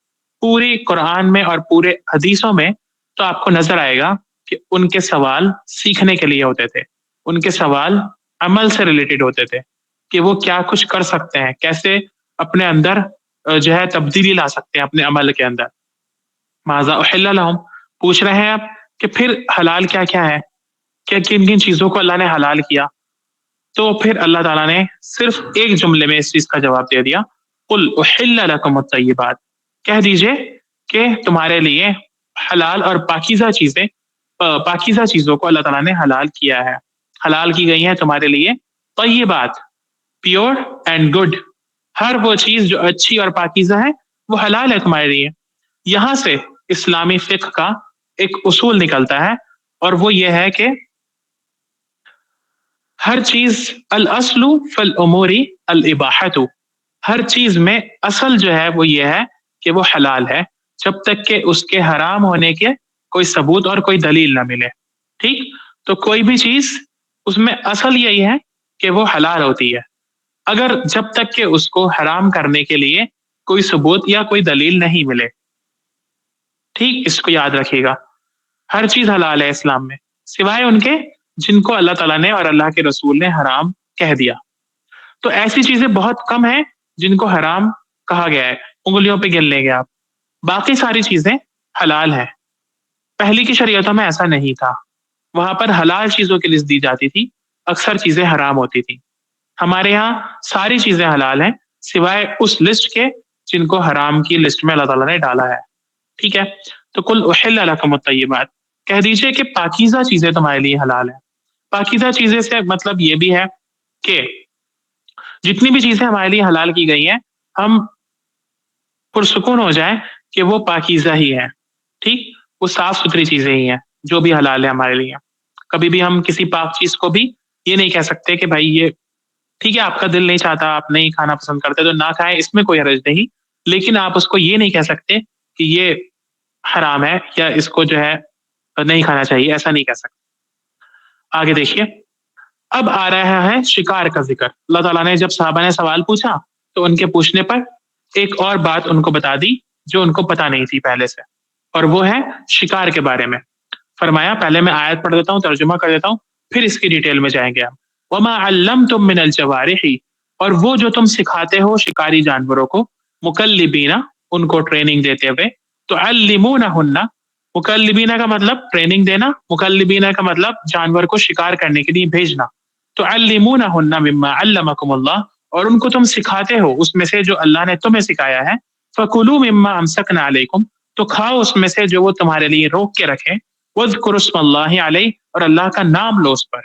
پوری قرآن میں اور پورے حدیثوں میں تو آپ کو نظر آئے گا کہ ان کے سوال سیکھنے کے لیے ہوتے تھے، ان کے سوال عمل سے ریلیٹڈ ہوتے تھے کہ وہ کیا کچھ کر سکتے ہیں، کیسے اپنے اندر جو ہے تبدیلی لا سکتے ہیں اپنے عمل کے اندر۔ ماذا احل لهم، پوچھ رہے ہیں آپ کہ پھر حلال کیا کیا ہے، کیا کن کن چیزوں کو اللہ نے حلال کیا؟ تو پھر اللہ تعالیٰ نے صرف ایک جملے میں اس چیز کا جواب دے دیا، قل احل لکم الطیبات، کہہ دیجئے کہ تمہارے لیے حلال اور پاکیزہ چیزوں کو اللہ تعالیٰ نے حلال کیا ہے، حلال کی گئی ہیں تمہارے لیے طیبات، پیور اینڈ گڈ، ہر وہ چیز جو اچھی اور پاکیزہ ہے وہ حلال ہے تمہارے لیے۔ یہاں سے اسلامی فقہ کا ایک اصول نکلتا ہے، اور وہ یہ ہے کہ ہر چیز الاصل فی الامور الاباحۃ، ہر چیز میں اصل جو ہے وہ یہ ہے کہ وہ حلال ہے جب تک کہ اس کے حرام ہونے کے کوئی ثبوت اور کوئی دلیل نہ ملے۔ ٹھیک، تو کوئی بھی چیز اس میں اصل یہی ہے کہ وہ حلال ہوتی ہے، اگر جب تک کہ اس کو حرام کرنے کے لیے کوئی ثبوت یا کوئی دلیل نہیں ملے۔ ٹھیک، اس کو یاد رکھیے گا، ہر چیز حلال ہے اسلام میں سوائے ان کے جن کو اللہ تعالیٰ نے اور اللہ کے رسول نے حرام کہہ دیا۔ تو ایسی چیزیں بہت کم ہیں جن کو حرام کہا گیا ہے، انگلیوں پہ گن لیں گے آپ، باقی ساری چیزیں حلال ہیں۔ پہلی کی شریعتوں میں ایسا نہیں تھا، وہاں پر حلال چیزوں کی لسٹ دی جاتی تھی، اکثر چیزیں حرام ہوتی تھی۔ ہمارے یہاں ساری چیزیں حلال ہیں سوائے اس لسٹ کے جن کو حرام کی لسٹ میں اللہ تعالیٰ نے ڈالا ہے۔ ٹھیک ہے، تو قل احل لکم الطیبات، کہہ دیجئے کہ پاکیزہ چیزیں تمہارے لیے حلال ہیں. پاکیزہ چیزیں سے مطلب یہ بھی ہے کہ جتنی بھی چیزیں ہمارے لیے حلال کی گئی ہیں ہم پرسکون ہو جائیں کہ وہ پاکیزہ ہی ہے. ٹھیک، وہ صاف ستھری چیزیں ہی ہیں جو بھی حلال ہے ہمارے لیے. کبھی بھی ہم کسی پاک چیز کو بھی یہ نہیں کہہ سکتے کہ بھائی یہ ٹھیک ہے آپ کا دل نہیں چاہتا، آپ نہیں کھانا پسند کرتے تو نہ کھائیں، اس میں کوئی حرج نہیں، لیکن آپ اس کو یہ نہیں کہہ سکتے کہ یہ حرام ہے یا اس کو جو ہے نہیں کھانا چاہیے، ایسا نہیں کہہ سکتے. آگے دیکھیے، اب آ رہا ہے شکار کا ذکر. اللہ تعالیٰ نے جب صحابہ نے سوال پوچھا تو ان کے پوچھنے پر ایک اور بات ان کو بتا دی جو ان کو پتا نہیں تھی پہلے سے، اور وہ ہے شکار کے بارے میں. فرمایا، پہلے میں آیت پڑھ دیتا ہوں، ترجمہ کر دیتا ہوں، پھر اس کی ڈیٹیل میں جائیں گے ہم. وما علمتم من الجوارح، اور وہ جو تم سکھاتے ہو شکاری جانوروں کو، مکلبین، ان کو ٹریننگ دیتے ہوئے، تو علمونہن، مکلبین کا مطلب ٹریننگ دینا، مکلبین کا مطلب جانور کو شکار کرنے کے لیے بھیجنا. تو علمونہن مما علمکم اللہ، اور ان کو تم سکھاتے ہو اس میں سے جو اللہ نے تمہیں سکھایا ہے. فکلوا مما امسکنا علیکم، تو کھاؤ اس میں سے جو وہ تمہارے لیے روک کے رکھے. واذکروا اسم اللہ علیہ، اور اللہ کا نام لو اس پر.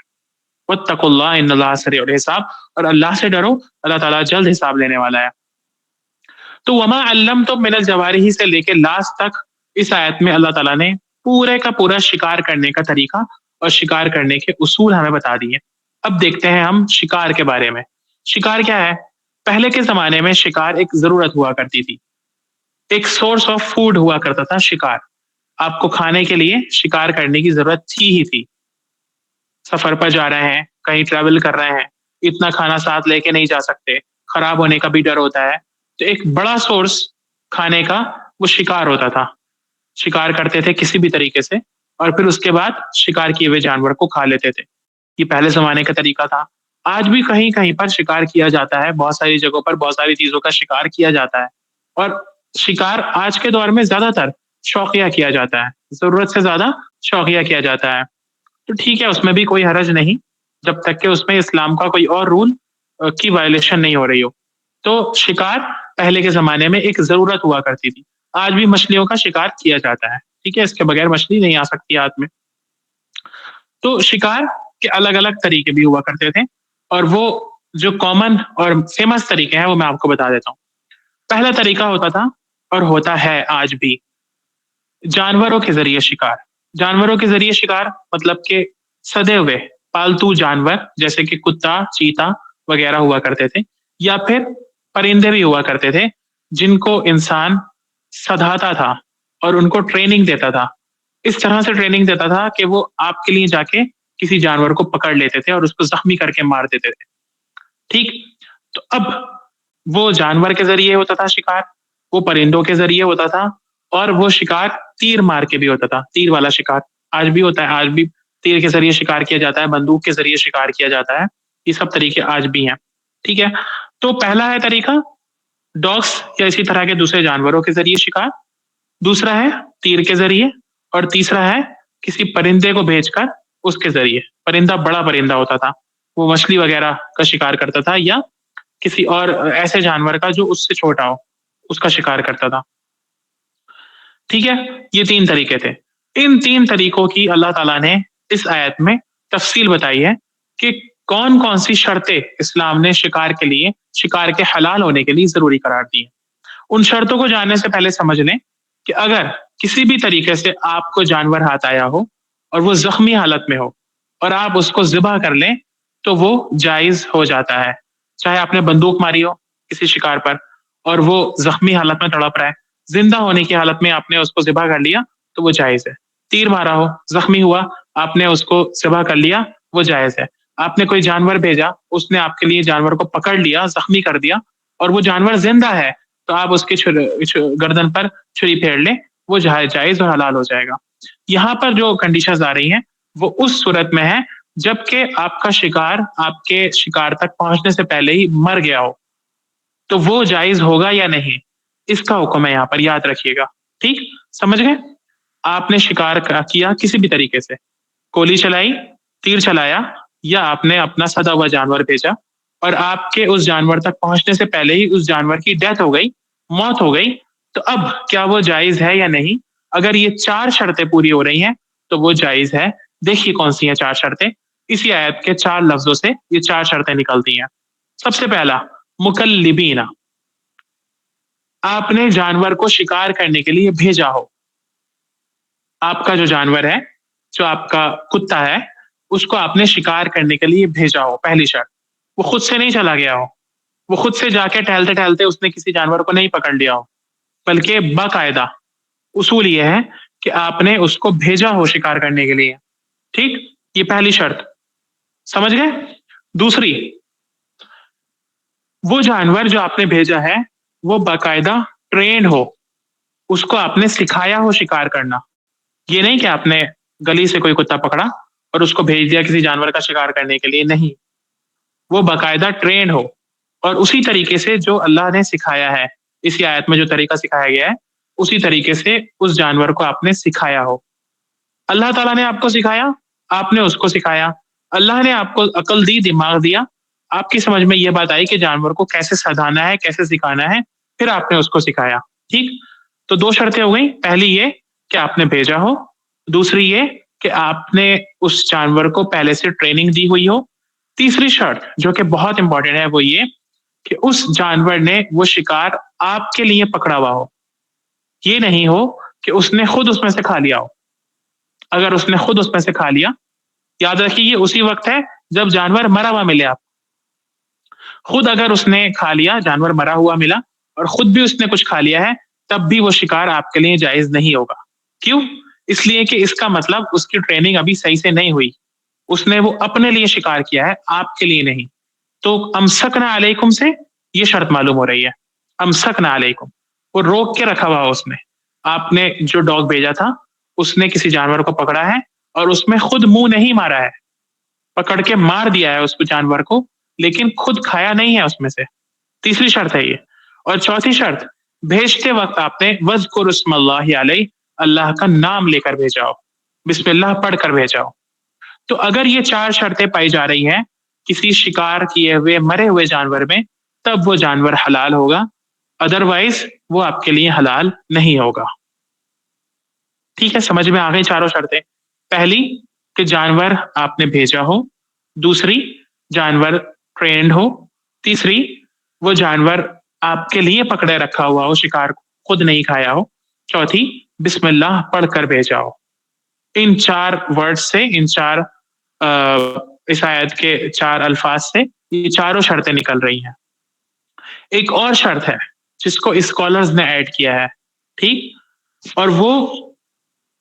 واتقوا اللہ ان اللہ سریع الحساب، اور اللہ سے ڈرو، اللہ تعالیٰ جلد حساب لینے والا ہے. تو وما علمتم من الجوارح سے لے کے لاسٹ تک اس آیت میں اللہ تعالیٰ نے پورے کا پورا شکار کرنے کا طریقہ اور شکار کرنے کے اصول ہمیں بتا دیے. اب دیکھتے ہیں ہم شکار کے بارے میں. شکار کیا ہے؟ پہلے کے زمانے میں شکار ایک ضرورت ہوا کرتی تھی، ایک سورس آف فوڈ ہوا کرتا تھا شکار. آپ کو کھانے کے لیے شکار کرنے کی ضرورت تھی ہی تھی. سفر پر جا رہے ہیں، کہیں ٹریول کر رہے ہیں، اتنا کھانا ساتھ لے کے نہیں جا سکتے، خراب ہونے کا بھی ڈر ہوتا ہے، تو ایک بڑا سورس کھانے کا وہ شکار ہوتا تھا. شکار کرتے تھے کسی بھی طریقے سے، اور پھر اس کے بعد شکار کیے ہوئے جانور کو کھا لیتے تھے. یہ پہلے زمانے کا طریقہ تھا. آج بھی کہیں کہیں پر شکار کیا جاتا ہے، بہت ساری جگہوں پر بہت ساری چیزوں کا شکار کیا جاتا ہے. اور شکار آج کے دور میں زیادہ تر شوقیہ کیا جاتا ہے، ضرورت سے زیادہ شوقیہ کیا جاتا ہے. تو ٹھیک ہے، اس میں بھی کوئی حرج نہیں جب تک کہ اس میں اسلام کا کوئی اور رول کی وائلیشن نہیں ہو رہی ہو. تو شکار پہلے کے زمانے میں ایک ضرورت ہوا کرتی تھی. آج بھی مچھلیوں کا شکار کیا جاتا ہے، ٹھیک ہے، اس کے بغیر مچھلی نہیں آ سکتی ہاتھ میں. تو شکار کے الگ الگ طریقے بھی ہوا کرتے تھے، اور وہ جو کامن اور فیمس طریقے ہیں وہ میں آپ کو بتا دیتا ہوں. پہلا طریقہ ہوتا تھا اور ہوتا ہے آج بھی جانوروں کے ذریعے شکار. جانوروں کے ذریعے شکار مطلب کہ سدے ہوئے پالتو جانور جیسے کہ کتا، چیتا وغیرہ ہوا کرتے تھے، یا پھر پرندے بھی ہوا کرتے تھے جن کو انسان سدھاتا تھا اور ان کو ٹریننگ دیتا تھا. اس طرح سے ٹریننگ دیتا تھا کہ وہ آپ کے لیے جا کے کسی جانور کو پکڑ لیتے تھے اور اس کو زخمی کر کے مار دیتے تھے. ٹھیک، تو اب وہ جانور کے ذریعے ہوتا تھا شکار، وہ پرندوں کے ذریعے ہوتا تھا، اور وہ شکار تیر مار کے بھی ہوتا تھا. تیر والا شکار آج بھی ہوتا ہے، آج بھی تیر کے ذریعے شکار کیا جاتا ہے، بندوق کے ذریعے شکار کیا جاتا ہے. یہ سب طریقے آج بھی ہیں. ٹھیک ہے، تو پہلا ہے طریقہ ڈاگس یا اسی طرح کے دوسرے جانوروں کے ذریعے شکار، دوسرا ہے تیر کے ذریعے، اور تیسرا ہے کسی پرندے کو بھیج کر اس کے ذریعے. پرندہ بڑا پرندہ ہوتا تھا، وہ مچھلی وغیرہ کا شکار کرتا تھا، یا کسی اور ایسے جانور کا جو اس سے چھوٹا ہو اس کا شکار کرتا تھا. ٹھیک ہے، یہ تین طریقے تھے. ان تین طریقوں کی اللہ تعالیٰ نے اس آیت میں تفصیل بتائی ہے کہ کون کون سی شرطیں اسلام نے شکار کے لیے، شکار کے حلال ہونے کے لیے ضروری قرار دی ہیں. ان شرطوں کو جاننے سے پہلے سمجھ لیں کہ اگر کسی بھی طریقے سے آپ کو جانور ہاتھ آیا ہو اور وہ زخمی حالت میں ہو اور آپ اس کو ذبح کر لیں تو وہ جائز ہو جاتا ہے. چاہے آپ نے بندوق ماری ہو کسی شکار پر اور وہ زخمی حالت میں تڑپ رہا ہے، زندہ ہونے کی حالت میں آپ نے اس کو ذبح کر لیا تو وہ جائز ہے. تیر مارا ہو، زخمی ہوا، آپ نے اس کو ذبح کر لیا، وہ جائز ہے. آپ نے کوئی جانور بھیجا، اس نے آپ کے لیے جانور کو پکڑ لیا، زخمی کر دیا، اور وہ جانور زندہ ہے تو آپ اس کی گردن پر چھری پھیر لیں، وہ جائز اور حلال ہو جائے گا. یہاں پر جو کنڈیشنز آ رہی ہیں وہ اس صورت میں ہے جبکہ آپ کا شکار آپ کے شکار تک پہنچنے سے پہلے ہی مر گیا ہو، تو وہ جائز ہوگا یا نہیں، اس کا حکم ہے یہاں پر، یاد رکھیے گا. ٹھیک، سمجھ گئے؟ آپ نے شکار کیا کسی بھی طریقے سے، گولی چلائی، تیر چلایا، یا آپ نے اپنا سدا ہوا جانور بھیجا، اور آپ کے اس جانور تک پہنچنے سے پہلے ہی اس جانور کی ڈیتھ ہو گئی، موت ہو گئی، تو اب کیا وہ جائز ہے یا نہیں، اگر یہ 4 شرطیں پوری ہو رہی ہیں تو وہ جائز ہے. دیکھیے کون سی ہیں 4 شرطیں. اسی آیت کے 4 لفظوں سے یہ 4 شرطیں نکلتی ہیں. سب سے پہلا مکلبین، آپ نے جانور کو شکار کرنے کے لیے بھیجا ہو. آپ کا جو جانور ہے، جو آپ کا کتا ہے، اس کو آپ نے شکار کرنے کے لیے بھیجا ہو. پہلی شرط، وہ خود سے نہیں چلا گیا ہو، وہ خود سے جا کے ٹہلتے ٹہلتے اس نے کسی جانور کو نہیں پکڑ لیا ہو، بلکہ باقاعدہ اصول یہ ہے کہ آپ نے اس کو بھیجا ہو شکار کرنے کے لیے. ٹھیک، یہ پہلی شرط. سمجھ گئے؟ دوسری، وہ جانور جو آپ نے بھیجا ہے وہ باقاعدہ ٹرینڈ ہو، اس کو آپ نے سکھایا ہو شکار کرنا. یہ نہیں کہ آپ نے گلی سے کوئی کتا پکڑا اور اس کو بھیج دیا کسی جانور کا شکار کرنے کے لیے. نہیں، وہ باقاعدہ ٹرینڈ ہو اور اسی طریقے سے جو اللہ نے سکھایا ہے، اسی آیت میں جو طریقہ سکھایا گیا ہے اسی طریقے سے اس جانور کو آپ نے سکھایا ہو. اللہ تعالیٰ نے آپ کو سکھایا، آپ نے اس کو سکھایا. اللہ نے آپ کو عقل دی، دماغ دیا، آپ کی سمجھ میں یہ بات آئی کہ جانور کو کیسے سدھانا ہے، کیسے سکھانا ہے، پھر آپ نے اس کو سکھایا. ٹھیک، تو 2 شرطیں ہو گئی. پہلی یہ کہ آپ نے بھیجا ہو، دوسری یہ کہ آپ نے اس جانور کو پہلے سے ٹریننگ دی ہوئی ہو. تیسری شرط جو کہ بہت امپورٹنٹ ہے وہ یہ کہ اس جانور نے وہ شکار آپ کے لیے پکڑا ہوا ہو. یہ نہیں ہو کہ اس نے خود اس میں سے کھا لیا ہو. اگر اس نے خود اس میں سے کھا لیا، یاد رکھیے یہ اسی وقت ہے جب جانور مرا ہوا ملے. آپ خود اگر اس نے کھا لیا، جانور مرا ہوا ملا اور خود بھی اس نے کچھ کھا لیا ہے، تب بھی وہ شکار آپ کے لیے جائز نہیں ہوگا. کیوں؟ اس لیے کہ اس کا مطلب اس کی ٹریننگ ابھی صحیح سے نہیں ہوئی. اس نے وہ اپنے لیے شکار کیا ہے، آپ کے لیے نہیں. تو امسکنا علیکم سے یہ شرط معلوم ہو رہی ہے. امسکنا علیکم، وہ روک کے رکھا ہوا اس نے. آپ نے جو ڈاگ بھیجا تھا اس نے کسی جانور کو پکڑا ہے اور اس میں خود منہ نہیں مارا ہے، پکڑ کے مار دیا ہے اس کو جانور کو، لیکن خود کھایا نہیں ہے اس میں سے. تیسری شرط ہے یہ. اور چوتھی شرط، بھیجتے وقت آپ نے وذکر اسم اللہ علیہ، اللہ کا نام لے کر بھیجا ہو، بسم اللہ پڑھ کر بھیجا ہو. تو اگر یہ 4 شرطیں پائی جا رہی ہیں کسی شکار کیے ہوئے مرے ہوئے جانور میں، تب وہ جانور حلال ہوگا، ادروائز وہ آپ کے لیے حلال نہیں ہوگا. ٹھیک ہے، سمجھ میں آ گئی 4 شرطیں. پہلی کہ جانور آپ نے بھیجا ہو، دوسری جانور ٹرینڈ ہو، تیسری وہ جانور آپ کے لیے پکڑے رکھا ہوا ہو، شکار خود نہیں کھایا ہو، چوتھی بسم اللہ پڑھ کر بھیجا ہو. ان 4 ورڈ سے، ان 4 اس آیت کے 4 الفاظ سے یہ چاروں شرطیں نکل رہی ہیں. ایک اور شرط ہے جس کو اسکالرز نے ایڈ کیا ہے، ٹھیک، اور وہ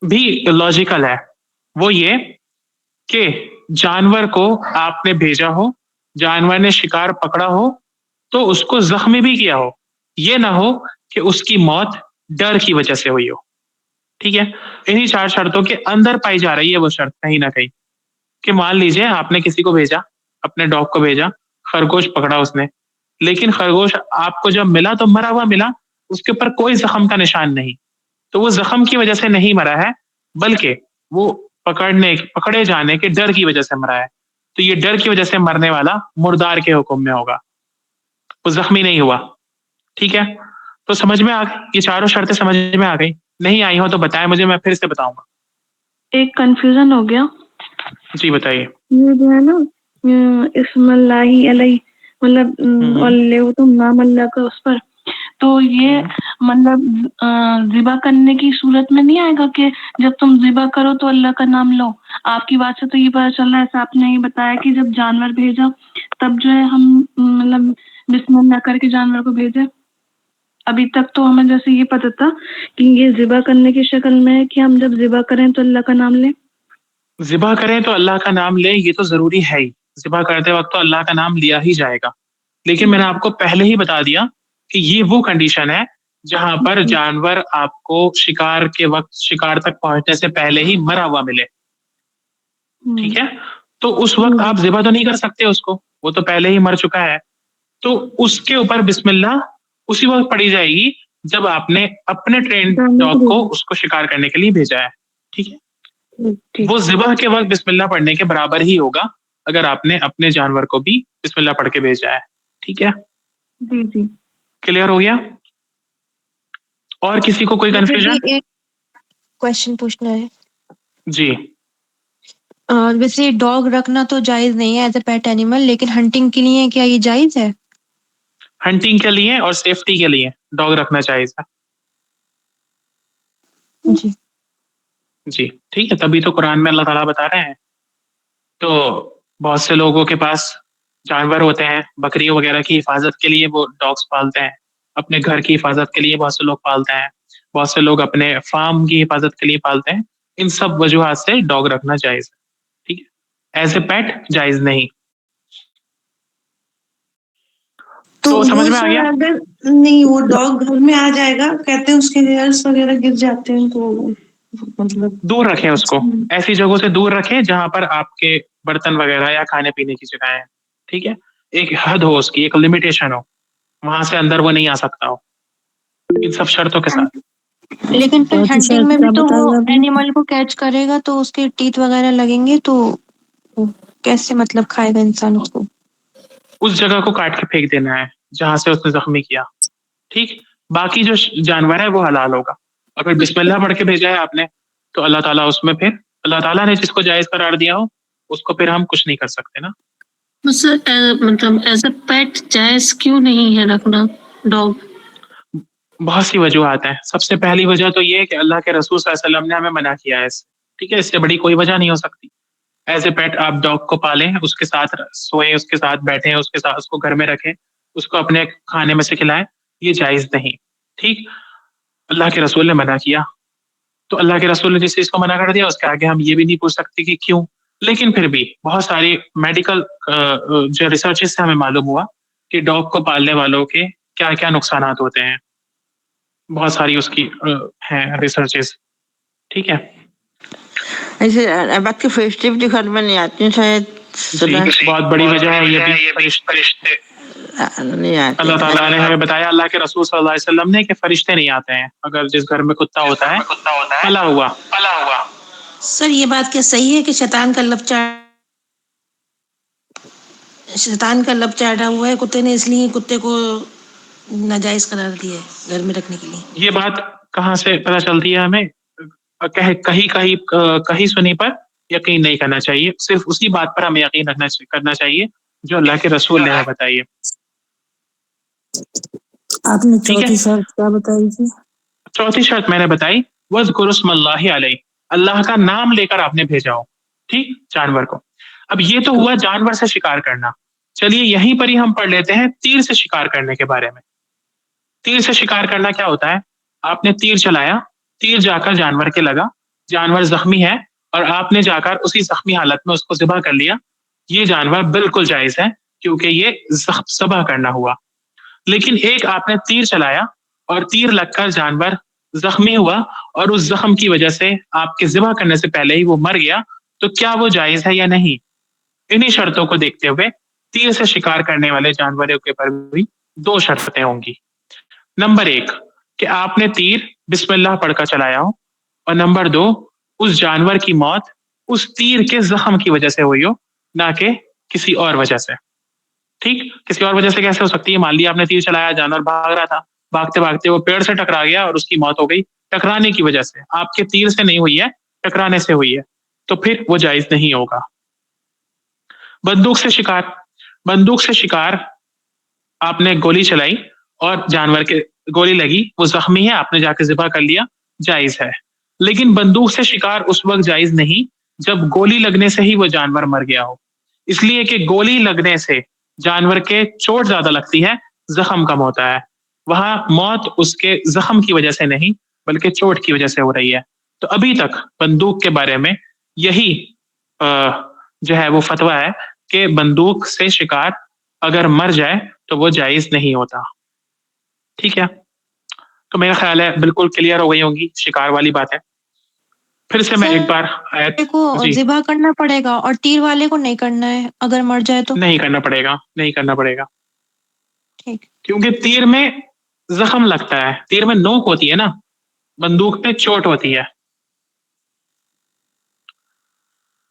بھی لاجیکل ہے. وہ یہ کہ جانور کو آپ نے بھیجا ہو، جانور نے شکار پکڑا ہو تو اس کو زخمی بھی کیا ہو. یہ نہ ہو کہ اس کی موت ڈر کی وجہ سے ہوئی ہو. ٹھیک ہے، انہی 4 شرطوں کے اندر پائی جا رہی ہے وہ شرط کہیں نہ کہیں کہ مان لیجئے آپ نے کسی کو بھیجا، اپنے ڈاگ کو بھیجا، خرگوش پکڑا اس نے، لیکن خرگوش آپ کو جب ملا تو مرا ہوا ملا، اس کے اوپر کوئی زخم کا نشان نہیں. تو وہ زخم کی وجہ سے نہیں مرا ہے، بلکہ وہ پکڑے جانے کے ڈر کی وجہ سے مرا ہے. تو یہ ڈر کی وجہ سے مرنے والا مردار کے حکم میں ہوگا، وہ زخمی نہیں ہوا. ٹھیک ہے، تو سمجھ میں آ گئی یہ 4 شرطیں؟ سمجھ میں آ گئی؟ نہیں آئی ہو تو بتائیں مجھے، میں پھر سے بتاؤں گا. ایک کنفیوژن ہو گیا. جی بتائیے. یہ جو ہے نا اسم اللہ علیہ، مطلب اللہ تو نام اللہ کا اس پر، تو یہ مطلب ذبح کرنے کی صورت میں نہیں آئے گا کہ جب تم ذبح کرو تو اللہ کا نام لو؟ آپ کی بات سے تو یہ پتہ چل رہا ہے، ایسا آپ نے یہ بتایا کہ جب جانور بھیجا تب جو ہے ہم مطلب بسم اللہ کر کے جانور کو بھیجے. ابھی تک تو ہمیں جیسے یہ پتہ تھا کہ یہ ذبح کرنے کی شکل میں ہے کہ ہم جب ذبح کریں تو اللہ کا نام لیں. ذبح کریں تو اللہ کا نام لیں، یہ تو ضروری ہے ہی. ذبح کرتے وقت تو اللہ کا نام لیا ہی جائے گا. لیکن میں نے آپ کو پہلے ہی بتا دیا کہ یہ وہ کنڈیشن ہے جہاں پر جانور آپ کو شکار کے وقت، شکار تک پہنچنے سے پہلے ہی مرا ہوا ملے. ٹھیک ہے، تو اس وقت آپ ذبح تو نہیں کر سکتے اس کو، وہ تو پہلے ہی مر چکا ہے. تو اس کے اوپر بسم اللہ اسی وقت پڑھی جائے گی جب آپ نے اپنے ٹرینڈ ڈاگ کو اس کو شکار کرنے کے لیے بھیجا ہے. ٹھیک ہے، وہ ذبح کے وقت بسم اللہ پڑھنے کے برابر ہی ہوگا اگر آپ نے اپنے جانور کو بھی بسم اللہ پڑھ کے بھیجا ہے. ٹھیک ہے، جی جی کلیئر ہو گیا؟ اور کسی کو کوئی کنفیوژن؟ کوشچن پوچھنا ہے. جی. ویسے ڈاگ رکھنا تو جائز نہیں ہے ایز اے پیٹ اینیمل، لیکن ہنٹنگ کے لیے کیا یہ جائز ہے؟ ہنٹنگ کے لیے اور سیفٹی کے لیے ڈاگ رکھنا چاہیے تھا. جی جی ٹھیک ہے، تبھی تو قرآن میں اللہ تعالیٰ بتا رہے ہیں. تو بہت سے لوگوں کے پاس جانور ہوتے ہیں، بکریوں وغیرہ کی حفاظت کے لیے وہ ڈاگس پالتے ہیں، اپنے گھر کی حفاظت کے لیے بہت سے لوگ پالتے ہیں، بہت سے لوگ اپنے فارم کی حفاظت کے لیے پالتے ہیں. ان سب وجوہات سے ڈاگ رکھنا جائز ہے. ٹھیک ہے، ایز اے پیٹ جائز نہیں. تو سمجھ وہ میں آ سر گیا؟ اگر نہیں وہ ڈاگ گھر میں آ جائے گا، کہتے ہیں اس کے ہیئرس وغیرہ گر جاتے ہیں، تو مطلب دور رکھیں اس کو، ایسی جگہوں سے دور رکھیں جہاں پر آپ کے برتن وغیرہ یا کھانے پینے کی جگہیں ہیں. ٹھیک ہے، ایک حد ہو اس کی، ایک لمیٹیشن ہو، وہاں سے اندر وہ نہیں آ سکتا ہو، ان سب شرطوں کے ساتھ. لیکن پھر چوتھی ہنٹنگ شرط میں بھی کیا تو وہ بتائی آپ نے؟ اینیمل کو کیچ کرے گا تو اس کے ٹیتھ وغیرہ لگیں گے، تو کیسے مطلب کھائے گا انسان اس کو؟ اس جگہ کو کاٹ کے پھینک دینا ہے جہاں سے اس نے زخمی کیا. ٹھیک، باقی جو جانور ہے وہ حلال ہوگا. اگر بسم اللہ پڑھ کے بھیجا ہے آپ نے تو اللہ تعالیٰ اس میں پھر اللہ تعالیٰ نے جس کو جائز قرار دیا ہو اس کو پھر ہم کچھ نہیں کر سکتے نا. مطلب ایز اے پیٹ جائز کیوں نہیں ہے رکھنا ڈاگ؟ بہت سی وجوہات ہیں. سب سے پہلی وجہ تو یہ ہے کہ اللہ کے رسول صلی اللہ علیہ وسلم نے ہمیں منع کیا ہے اس سے. ٹھیک ہے، اس سے بڑی کوئی وجہ نہیں ہو سکتی. ایز اے پیٹ آپ ڈاگ کو پالیں، اس کے ساتھ سوئیں، اس کے ساتھ بیٹھیں، اس کے ساتھ اس کو گھر میں رکھیں، اس کو اپنے کھانے میں سے کھلائیں، یہ جائز نہیں. ٹھیک، اللہ کے رسول نے منع کیا، تو اللہ کے رسول نے جس چیز کو منع کر دیا اس کے آگے ہم یہ بھی نہیں پوچھ سکتے کہ کیوں. لیکن پھر بھی بہت ساری میڈیکل جو ریسرچز سے ہمیں معلوم ہوا کہ ڈاگ کو پالنے والوں کے کیا کیا نقصانات ہوتے ہیں. بہت ساری اس کی ہیں ریسرچز. ٹھیک ہے ایسے اب آپ کی فیسٹیوٹی گھر میں نہیں آتی ہیں شاید، جی، بہت بڑی وجہ ہے یہ بھی. فرشتے نہیں آتے. اللہ تعالیٰ نے ہمیں بتایا، اللہ کے رسول صلی اللہ علیہ وسلم نے، کہ فرشتے نہیں آتے ہیں اگر جس گھر میں کتا ہوتا ہے پلا ہوا. سر یہ بات کیا صحیح ہے کہ شیطان کا لب چاٹا ہوا ہے کتے نے، اس لیے کتے کو ناجائز قرار دیا ہے گھر میں رکھنے کے لیے؟ یہ بات کہاں سے پتہ چلتی ہے ہمیں؟ کہیں سنی پر یقین نہیں کرنا چاہیے، صرف اسی بات پر ہمیں یقین کرنا چاہیے جو اللہ کے رسول نے ہمیں بتائی ہے. آپ نے ٹھیک ہے، چوتھی شرط کیا بتائی تھی؟ چوتھی شرط میں نے بتائی، وَاذْكُرُ اسْمَ اللَّهِ عَلَيْهِ، اللہ کا نام لے کر آپ نے بھیجا ہو. ٹھیک، جانور کو. اب یہ تو ہوا جانور سے شکار کرنا. چلیے یہیں پر ہی ہم پڑھ لیتے ہیں تیر سے شکار کرنے کے بارے میں. تیر سے شکار کرنا کیا ہوتا ہے؟ آپ نے تیر چلایا، تیر جا کر جانور کے لگا، جانور زخمی ہے اور آپ نے جا کر اسی زخمی حالت میں اس کو ذبح کر لیا. یہ جانور بالکل جائز ہے کیونکہ یہ ذبح کرنا ہوا. لیکن ایک آپ نے تیر چلایا اور تیر لگ کر جانور زخمی ہوا اور اس زخم کی وجہ سے آپ کے ذبح کرنے سے پہلے ہی وہ مر گیا، تو کیا وہ جائز ہے یا نہیں؟ انہی شرطوں کو دیکھتے ہوئے تیر سے شکار کرنے والے جانوروں کے پر بھی 2 شرطیں ہوں گی. نمبر 1 کہ آپ نے تیر بسم اللہ پڑھ کر چلایا ہو، اور نمبر 2 اس جانور کی موت اس تیر کے زخم کی وجہ سے ہوئی ہو، نہ کہ کسی اور وجہ سے. ٹھیک، کسی اور وجہ سے کیسے ہو سکتی ہے؟ مان لیا آپ نے تیر چلایا، جانور بھاگ رہا تھا، بھاگتے بھاگتے وہ پیڑ سے ٹکرا گیا اور اس کی موت ہو گئی. ٹکرانے کی وجہ سے، آپ کے تیر سے نہیں ہوئی ہے، ٹکرانے سے ہوئی ہے، تو پھر وہ جائز نہیں ہوگا. بندوق سے شکار، بندوق سے شکار آپ نے گولی چلائی اور جانور کے گولی لگی، وہ زخمی ہے، آپ نے جا کے ذبح کر لیا، جائز ہے. لیکن بندوق سے شکار اس وقت جائز نہیں جب گولی لگنے سے ہی وہ جانور مر گیا ہو. اس لیے کہ گولی لگنے سے جانور کے چوٹ زیادہ لگتی ہے، زخم کم ہوتا ہے. وہاں موت اس کے زخم کی وجہ سے نہیں بلکہ چوٹ کی وجہ سے ہو رہی ہے. تو ابھی تک بندوق کے بارے میں یہی جو ہے وہ فتویٰ ہے کہ بندوق سے شکار اگر مر جائے تو وہ جائز نہیں ہوتا. ٹھیک ہے، تو میرا خیال ہے بالکل کلیئر ہو گئی ہوں گی شکار والی بات ہے. پھر سے میں ایک بار کو جی ذبح کرنا پڑے گا اور تیر والے کو نہیں کرنا ہے اگر مر جائے تو؟ نہیں کرنا پڑے گا، نہیں کرنا پڑے گا. ٹھیک، کیونکہ تیر میں زخم لگتا ہے، تیر میں نوک ہوتی ہے نا، بندوق پہ چوٹ ہوتی ہے.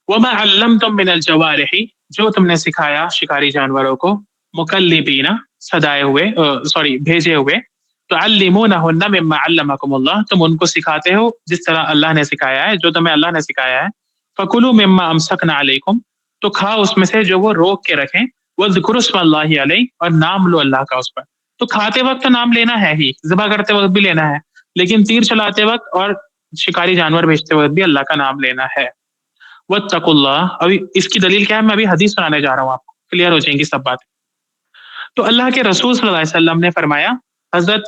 وَمَا عَلَّمْتُم مِّنَ الْجَوَارِحِ، جو تم نے سکھایا شکاری جانوروں کو، مکلبین سدائے ہوئے بھیجے ہوئے، تعلمونہن مما علمکم اللہ، تم ان کو سکھاتے ہو جس طرح اللہ نے سکھایا ہے، جو تمہیں اللہ نے سکھایا ہے. فکلوا مما امسکنا علیکم، تو کھاؤ اس میں سے جو وہ روک کے رکھیں. واذکروا اسم اللہ علیہ، اور نام لو اللہ کا اس پر. تو کھاتے وقت تو نام لینا ہے ہی، ذبح کرتے وقت بھی لینا ہے، لیکن تیر چلاتے وقت اور شکاری جانور بیچتے وقت بھی اللہ کا نام لینا ہے. واتقوا اللہ، ابھی اس کی دلیل کیا ہے، میں ابھی حدیث سنانے جا رہا ہوں، آپ کو کلیئر ہو جائیں گی سب باتیں. تو اللہ کے رسول صلی اللہ علیہ وسلم نے فرمایا حضرت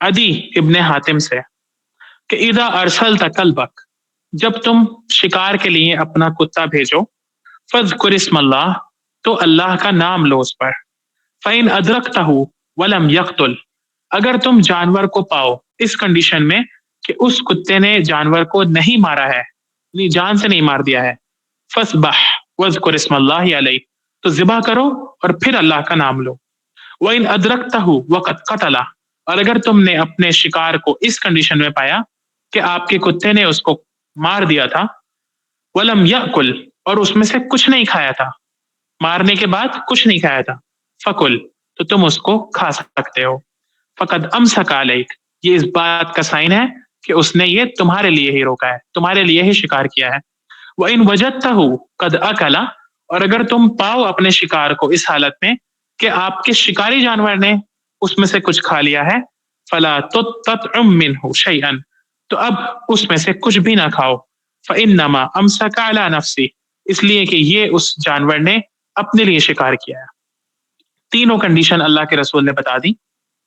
عدی ابن حاتم سے کہ اذا ارسلت کلبک، جب تم شکار کے لیے اپنا کتا بھیجو، فاذکر اسم اللہ، تو اللہ کا نام لو اس پر. فإن ادرکتہ ولم یقتل، اگر تم جانور کو پاؤ اس کنڈیشن میں کہ اس کتے نے جانور کو نہیں مارا ہے، یعنی جان سے نہیں مار دیا ہے، فاذبح واذکر اسم اللہ علیہ، تو ذبح کرو اور پھر اللہ کا نام لو. وإن ادرکتہ وقد قتل، اور اگر تم نے اپنے شکار کو اس کنڈیشن میں پایا کہ آپ کے کتے نے اس کو مار دیا تھا، ولم یأکل، اور اس میں سے کچھ نہیں کھایا تھا، مارنے کے بعد کچھ نہیں کھایا تھا، فکل، تو تم اس کو کھا سکتے ہو. فقد امسک علیک، یہ اس بات کا سائن ہے کہ اس نے یہ تمہارے لیے ہی روکا ہے، تمہارے لیے ہی شکار کیا ہے. وإن وجدتہ قد اکل، اور اگر تم پاؤ اپنے شکار کو اس حالت میں کہ آپ کے شکاری جانور نے اس میں سے کچھ کھا لیا ہے، فلا تطعم منہ شیئا، تو اب اس میں سے کچھ بھی نہ کھاؤ. فإنما امسک علی نفسی، اس لیے کہ یہ اس جانور نے اپنے لیے شکار کیا ہے. تینوں کنڈیشن اللہ کے رسول نے بتا دی،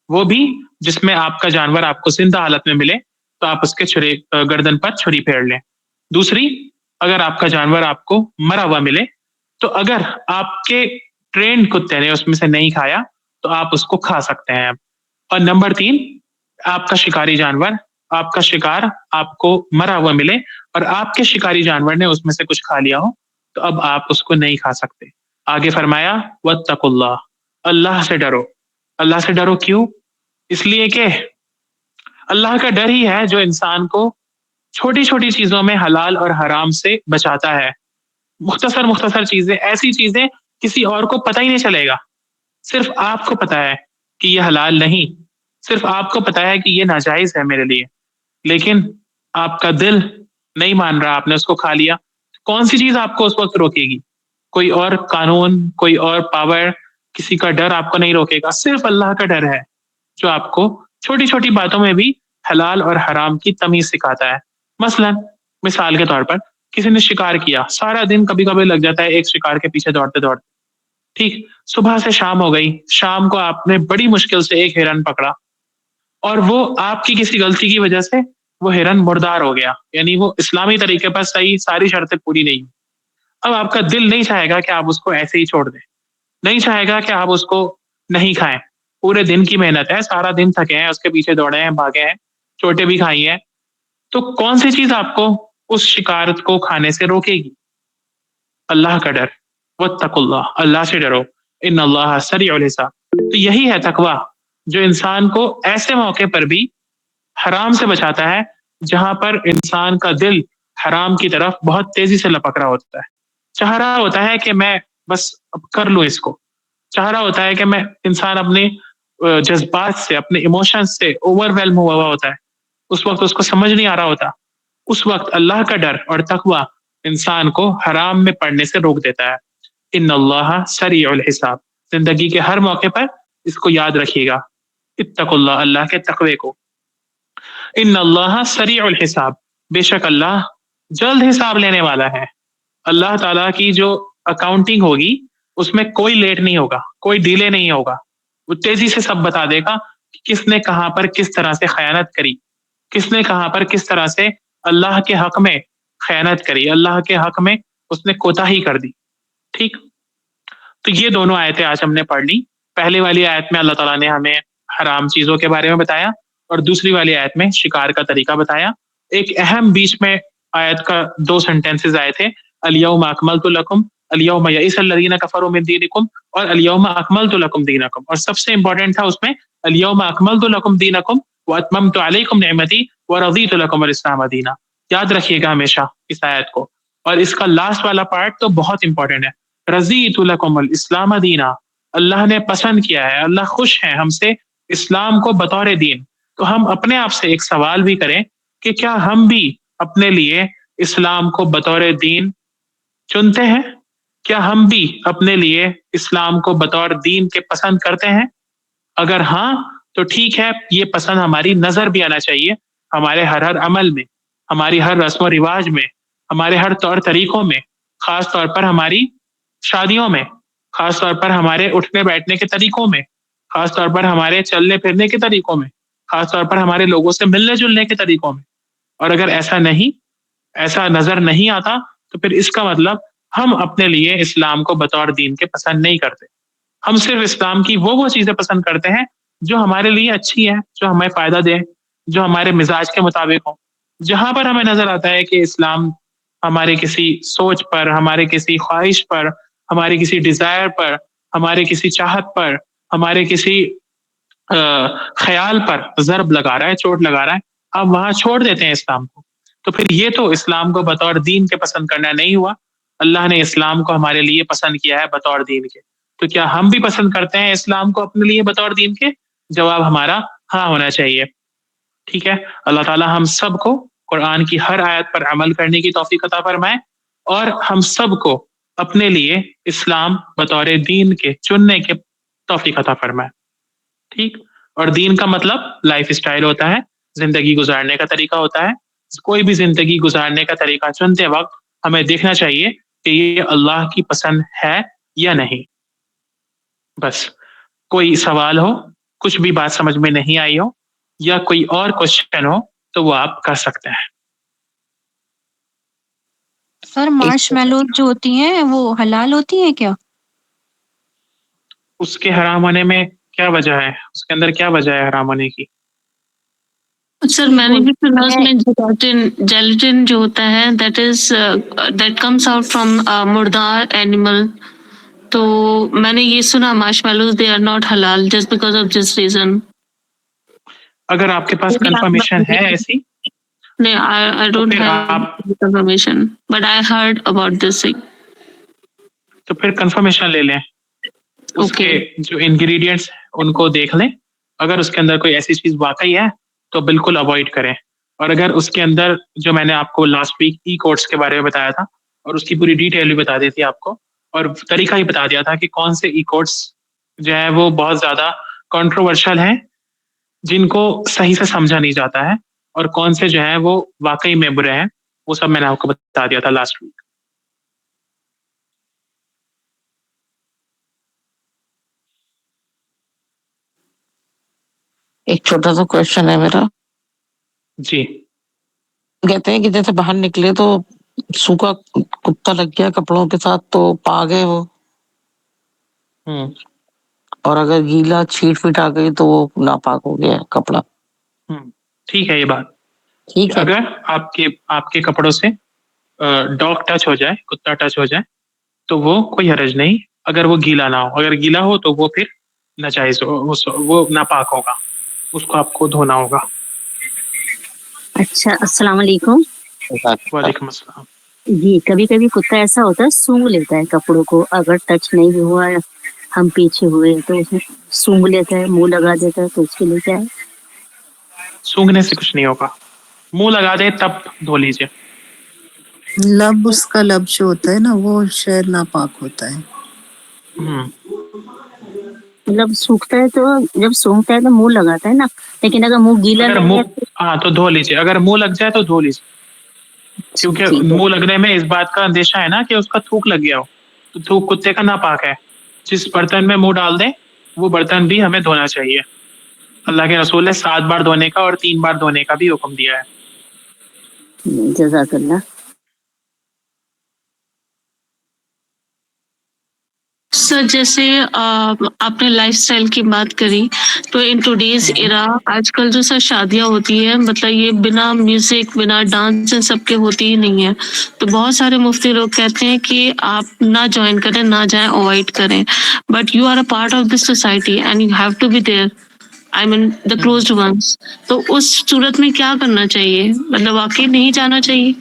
وہ بھی جس میں آپ کا جانور آپ کو زندہ حالت میں ملے تو آپ اس کے گردن پر چھری پھیر لیں. دوسری، اگر آپ کا جانور آپ کو مرا ہوا ملے تو اگر آپ کے ٹرینڈ کتے نے اس میں سے نہیں کھایا تو آپ اس کو کھا سکتے ہیں. اور نمبر 3، آپ کا شکاری جانور، آپ کا شکار آپ کو مرا ہوا ملے اور آپ کے شکاری جانور نے اس میں سے کچھ کھا لیا ہو تو اب آپ اس کو نہیں کھا سکتے. آگے فرمایا واتقوا اللہ، اللہ سے ڈرو. اللہ سے ڈرو کیوں؟ اس لیے کہ اللہ کا ڈر ہی ہے جو انسان کو چھوٹی چھوٹی چیزوں میں حلال اور حرام سے بچاتا ہے. مختصر چیزیں، ایسی چیزیں کسی اور کو پتہ ہی نہیں چلے گا، صرف آپ کو پتہ ہے کہ یہ حلال نہیں، صرف آپ کو پتہ ہے کہ یہ ناجائز ہے میرے لیے، لیکن آپ کا دل نہیں مان رہا، آپ نے اس کو کھا لیا. کون سی چیز آپ کو اس وقت روکے گی؟ کوئی اور قانون، کوئی اور پاور، کسی کا ڈر آپ کو نہیں روکے گا، صرف اللہ کا ڈر ہے جو آپ کو چھوٹی چھوٹی باتوں میں بھی حلال اور حرام کی تمیز سکھاتا ہے. مثال کے طور پر کسی نے شکار کیا، سارا دن کبھی کبھی لگ جاتا ہے ایک شکار کے پیچھے دوڑتے دوڑتے، ٹھیک، صبح سے شام ہو گئی، شام کو آپ نے بڑی مشکل سے ایک ہرن پکڑا اور وہ آپ کی کسی غلطی کی وجہ سے وہ ہرن مردار ہو گیا، یعنی وہ اسلامی طریقے پر صحیح ساری شرطیں پوری نہیں. اب آپ کا دل نہیں چاہے گا کہ آپ اس کو ایسے ہی چھوڑ دیں، نہیں چاہے گا کہ آپ اس کو نہیں کھائیں. پورے دن کی محنت ہے، سارا دن تھکے ہیں، اس کے پیچھے دوڑے ہیں، بھاگے ہیں، چوٹیں بھی کھائی ہیں، تو کون سی چیز آپ کو اس شکار کو کھانے سے روکے گی؟ اللہ کا ڈر. واتقوا اللہ، اللہ سے ڈرو. ان اللہ سریع الحساب. تو یہی ہے تقویٰ جو انسان کو ایسے موقع پر بھی حرام سے بچاتا ہے جہاں پر انسان کا دل حرام کی طرف بہت تیزی سے لپک رہا ہوتا ہے، چاہ رہا ہوتا ہے کہ میں بس اب کر لوں اس کو، چاہ رہا ہوتا ہے کہ میں، انسان اپنے جذبات سے، اپنے ایموشنز سے اوور ویلم ہوا ہوتا ہے، اس وقت اس کو سمجھ نہیں آ رہا ہوتا، اس وقت اللہ کا ڈر اور تقویٰ انسان کو حرام میں پڑنے سے روک دیتا ہے. ان اللہ سریع الحساب. زندگی کے ہر موقع پر اس کو یاد رکھیے گا، اتقوا اللہ، اللہ کے تقوی کو. ان اللہ سریع الحساب، بے شک اللہ جلد حساب لینے والا ہے. اللہ تعالیٰ کی جو اکاؤنٹنگ ہوگی اس میں کوئی لیٹ نہیں ہوگا، کوئی ڈیلے نہیں ہوگا، وہ تیزی سے سب بتا دے گا کہ کس نے کہاں پر کس طرح سے خیانت کری، کس نے کہاں پر کس طرح سے اللہ کے حق میں خیانت کری، اللہ کے حق میں اس نے کوتاہی کر دی. ٹھیک، تو یہ دونوں آیتیں آج ہم نے پڑھ لی. پہلے والی آیت میں اللہ تعالیٰ نے ہمیں حرام چیزوں کے بارے میں بتایا اور دوسری والی آیت میں شکار کا طریقہ بتایا. ایک اہم بیچ میں آیت کا 2 سینٹنسز آئے تھے، الیوم اکملت لکم، الیوم یئس الذین کفروا من دینکم، اور الیوم اکملت لکم دینکم، اور سب سے امپورٹنٹ تھا اس میں الیوم اکملت لکم دینکم واتممت علیکم نعمتی ورضیت لکم الاسلام دینا. یاد رکھیے گا ہمیشہ اس آیت کو. اور اس کا لاسٹ والا پارٹ تو بہت امپورٹنٹ ہے، رضیت لکم الاسلام دینا. اللہ نے پسند کیا ہے، اللہ خوش ہے ہم سے اسلام کو بطور دین. تو ہم اپنے آپ سے ایک سوال بھی کریں کہ کیا ہم بھی اپنے لیے اسلام کو بطور دین چنتے ہیں؟ کیا ہم بھی اپنے لیے اسلام کو بطور دین کے پسند کرتے ہیں؟ اگر ہاں تو ٹھیک ہے، یہ پسند ہماری نظر بھی آنا چاہیے، ہمارے ہر عمل میں، ہماری ہر رسم و رواج میں، ہمارے ہر طور طریقوں میں، خاص طور پر ہماری شادیوں میں، خاص طور پر ہمارے اٹھنے بیٹھنے کے طریقوں میں، خاص طور پر ہمارے چلنے پھرنے کے طریقوں میں، خاص طور پر ہمارے لوگوں سے ملنے جلنے کے طریقوں میں. اور اگر ایسا نظر نہیں آتا تو پھر اس کا مطلب ہم اپنے لیے اسلام کو بطور دین کے پسند نہیں کرتے. ہم صرف اسلام کی وہ چیزیں پسند کرتے ہیں جو ہمارے لیے اچھی ہیں، جو ہمیں فائدہ دیں، جو ہمارے مزاج کے مطابق ہوں. جہاں پر ہمیں نظر آتا ہے کہ اسلام ہمارے کسی سوچ پر، ہمارے کسی خواہش پر، ہمارے کسی ڈیزائر پر، ہمارے کسی چاہت پر، ہمارے کسی خیال پر ضرب لگا رہا ہے، چوٹ لگا رہا ہے، آپ وہاں چھوڑ دیتے ہیں اسلام کو. تو پھر یہ تو اسلام کو بطور دین کے پسند کرنا نہیں ہوا. اللہ نے اسلام کو ہمارے لیے پسند کیا ہے بطور دین کے. تو کیا ہم بھی پسند کرتے ہیں اسلام کو اپنے لیے بطور دین کے؟ جواب ہمارا ہاں ہونا چاہیے. ٹھیک ہے، اللہ تعالی ہم سب کو قرآن کی ہر آیت پر عمل کرنے کی توفیق عطا فرمائے، اور ہم سب کو اپنے لیے اسلام بطور دین کے چننے کے توفیق عطا فرمائے. ٹھیک، اور دین کا مطلب لائف اسٹائل ہوتا ہے، زندگی گزارنے کا طریقہ ہوتا ہے. کوئی بھی زندگی گزارنے کا طریقہ چنتے وقت ہمیں دیکھنا چاہیے کہ یہ اللہ کی پسند ہے یا نہیں. بس کوئی سوال ہو، کچھ بھی بات سمجھ میں نہیں آئی ہو، یا کوئی اور کوشچن ہو تو وہ آپ کر سکتے ہیں. سر مارش میلوز جو ہوتی ہیں وہ حلال ہوتی ہیں کیا؟ اس کے حرام ہونے میں کیا وجہ ہے؟ اس کے اندر کیا وجہ ہے حرام ہونے کی؟ سر میں نے بھی سنا اس میں جیلیٹن جو ہوتا ہے دیٹ کمس آؤٹ فرام مردار اینیمل. تو میں نے یہ سنا مارش میلوز دے آر ناٹ حلال just because of this reason. اگر آپ کے پاس کنفرمیشن ہے ایسی نہیں، I don't have confirmation but I heard about this thing. تو پھر کنفرمیشن لے لیں، اس کے جو انگریڈینٹس ان کو دیکھ لیں. اگر اس کے اندر کوئی ایسی چیز واقعی ہے تو بالکل اوائڈ کریں. اور اگر اس کے اندر جو میں نے آپ کو لاسٹ ویک ای کوڈس کے بارے میں بتایا تھا، اور اس کی پوری ڈیٹیل بھی بتا دی تھی آپ کو، اور طریقہ ہی بتا دیا تھا کہ کون سے ای کوڈس جو ہے وہ بہت زیادہ کنٹروورشل ہیں، جن کو صحیح سے سمجھا نہیں جاتا ہے، اور کون سے جو ہیں وہ واقعی میں برے ہیں، وہ سب میں نے آپ کو بتا دیا تھا لاسٹ ویک. ایک چھوٹا سا کوشچن ہے میرا. جی، کہتے ہیں کہ جیسے باہر نکلے تو سوکھا کتا لگ گیا کپڑوں کے ساتھ تو پا گئے وہ، اور اگر گیلا چھیٹ پیٹ آ گئی تو وہ ناپاک ہو گیا کپڑا. ٹھیک ہے یہ بات. ٹھیک ہے، اگر آپ کے کپڑوں سے ڈاگ ٹچ ہو جائے، کتا ٹچ ہو جائے، تو وہ کوئی حرج نہیں اگر وہ گیلا نہ ہو. اگر گیلا ہو تو وہ پھر ناجائز، وہ ناپاک ہوگا، اس کو آپ کو دھونا ہوگا. اچھا، السلام علیکم. وعلیکم السلام. جی، کبھی کبھی کتا ایسا ہوتا ہے سونگ لیتا ہے کپڑوں کو، اگر ٹچ نہیں بھی ہوا ہے، ہم پیچھے ہوئے تو اس میں سونگ لیتا ہے، منہ لگا دیتا ہے، تو اس کے لیے کیا ہے؟ سونگنے سے کچھ نہیں ہوگا، منہ لگا دے تب دھو لیجیے. لب، اس کا لب جو ہوتا ہے نا وہ شاید ناپاک ہوتا ہے. مطلب سوکھتا ہے تو جب سونگتا ہے تو منہ لگاتا ہے نا، لیکن اگر منہ گیلا اگر نہیں ہے ہاں تو دھو لیجیے. اگر منہ لگ جائے تو دھو لیجیے، کیونکہ ٹھیک ہے. منہ لگنے میں اس بات کا اندیشہ ہے نا کہ اس کا تھوک لگ گیا ہو، تو تھوک کتے کا ناپاک ہے. جس برتن میں منہ ڈال دیں وہ برتن بھی ہمیں دھونا چاہیے. اللہ کے رسول نے 7 بار دھونے کا اور 3 بار دھونے کا بھی حکم دیا ہے. جزاک اللہ. سر جیسے آپ نے لائف سٹائل کی بات کری، تو ان ٹوڈیز ایرا آج کل جو سر شادیاں ہوتی ہیں، مطلب یہ بنا میوزک بنا ڈانس سب کے ہوتی ہی نہیں ہے. تو بہت سارے مفتی لوگ کہتے ہیں کہ آپ نہ جوائن کریں، نہ جائیں، اوائڈ کریں. But you are a part of this society and you have to be there, I mean the closed ones. تو اس صورت میں کیا کرنا چاہیے؟ مطلب واقعی نہیں جانا چاہیے؟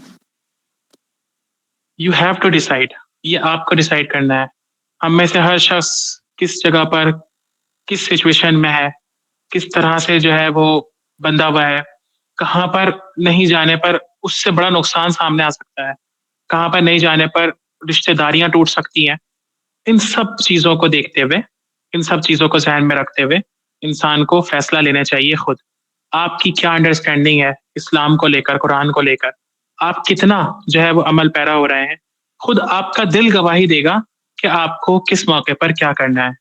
یو ہیو ٹو ڈیسائڈ، یہ آپ کو ڈیسائڈ کرنا ہے. ہم میں سے ہر شخص کس جگہ پر کس سچویشن میں ہے، کس طرح سے جو ہے وہ بندھا ہوا ہے, کہاں پر نہیں جانے پر اس سے بڑا نقصان سامنے آ سکتا ہے, کہاں پر نہیں جانے پر رشتہ داریاں ٹوٹ سکتی ہیں. ان سب چیزوں کو دیکھتے ہوئے, ان سب چیزوں کو ذہن میں رکھتے ہوئے انسان کو فیصلہ لینا چاہیے خود. آپ کی کیا انڈرسٹینڈنگ ہے اسلام کو لے کر, قرآن کو لے کر, آپ کتنا جو ہے وہ عمل پیرا ہو رہے ہیں, خود آپ کا دل گواہی دے گا کہ آپ کو کس موقع پر کیا کرنا ہے.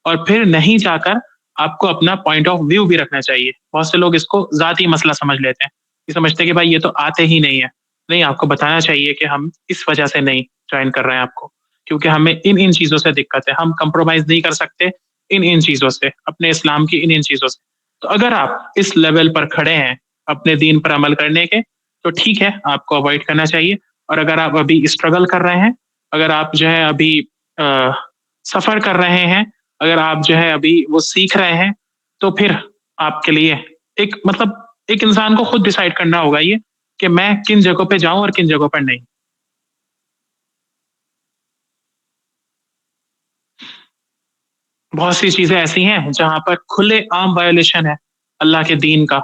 اور پھر نہیں جا کر آپ کو اپنا پوائنٹ آف ویو بھی رکھنا چاہیے. بہت سے لوگ اس کو ذاتی مسئلہ سمجھ لیتے ہیں, یہ سمجھتے ہیں کہ بھائی یہ تو آتے ہی نہیں ہے. نہیں, آپ کو بتانا چاہیے کہ ہم اس وجہ سے نہیں جوائن کر رہے ہیں آپ کو, کیونکہ ہمیں ان چیزوں سے دقت ہے, ہم کمپرومائز نہیں کر سکتے ان چیزوں سے, اپنے اسلام کی ان چیزوں سے. تو اگر آپ اس لیول پر کھڑے ہیں اپنے دین پر عمل کرنے کے, تو ٹھیک ہے, آپ کو اوائڈ کرنا چاہیے. اور اگر آپ ابھی اسٹرگل کر رہے ہیں, اگر آپ جو ہے ابھی سفر کر رہے ہیں, اگر آپ جو ہے ابھی وہ سیکھ رہے ہیں, تو پھر آپ کے لیے ایک انسان کو خود ڈیسائیڈ کرنا ہوگا یہ کہ میں کن جگہوں پہ جاؤں اور کن جگہوں پر نہیں. بہت سی چیزیں ایسی ہیں جہاں پر کھلے عام وائلیشن ہے اللہ کے دین کا,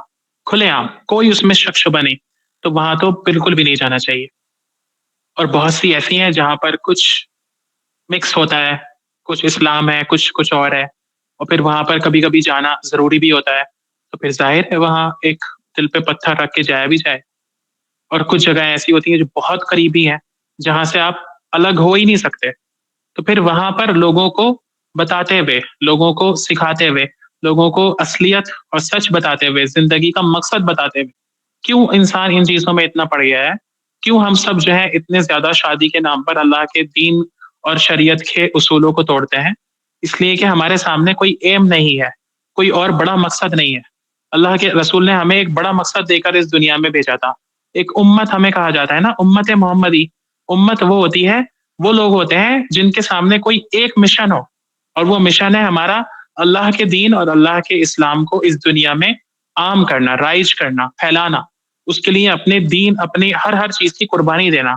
کھلے عام, کوئی اس میں شک شبہ نہیں, تو وہاں تو بالکل بھی نہیں جانا چاہیے. اور بہت سی ایسی ہیں جہاں پر کچھ مکس ہوتا ہے, کچھ اسلام ہے, کچھ اور ہے, اور پھر وہاں پر کبھی کبھی جانا ضروری بھی ہوتا ہے. تو پھر ظاہر ہے وہاں ایک دل پہ پتھر رکھ کے جایا بھی جائے. اور کچھ جگہیں ایسی ہوتی ہیں جو بہت قریبی ہیں, جہاں سے آپ الگ ہو ہی نہیں سکتے. تو پھر وہاں پر لوگوں کو بتاتے ہوئے, لوگوں کو سکھاتے ہوئے, لوگوں کو اصلیت اور سچ بتاتے ہوئے, زندگی کا مقصد بتاتے ہوئے, کیوں انسان ان چیزوں میں اتنا پڑ گیا ہے, کیوں ہم سب جو ہے اتنے زیادہ شادی کے نام پر اللہ کے دین اور شریعت کے اصولوں کو توڑتے ہیں. اس لیے کہ ہمارے سامنے کوئی ایم نہیں ہے, کوئی اور بڑا مقصد نہیں ہے. اللہ کے رسول نے ہمیں ایک بڑا مقصد دے کر اس دنیا میں بھیجا تھا. ایک امت ہمیں کہا جاتا ہے نا, امت محمدی. امت وہ ہوتی ہے, وہ لوگ ہوتے ہیں جن کے سامنے کوئی ایک مشن ہو, اور وہ مشن ہے ہمارا اللہ کے دین اور اللہ کے اسلام کو اس دنیا میں عام کرنا, رائج کرنا, پھیلانا. اس کے لیے اپنے دین, اپنی ہر چیز کی قربانی دینا,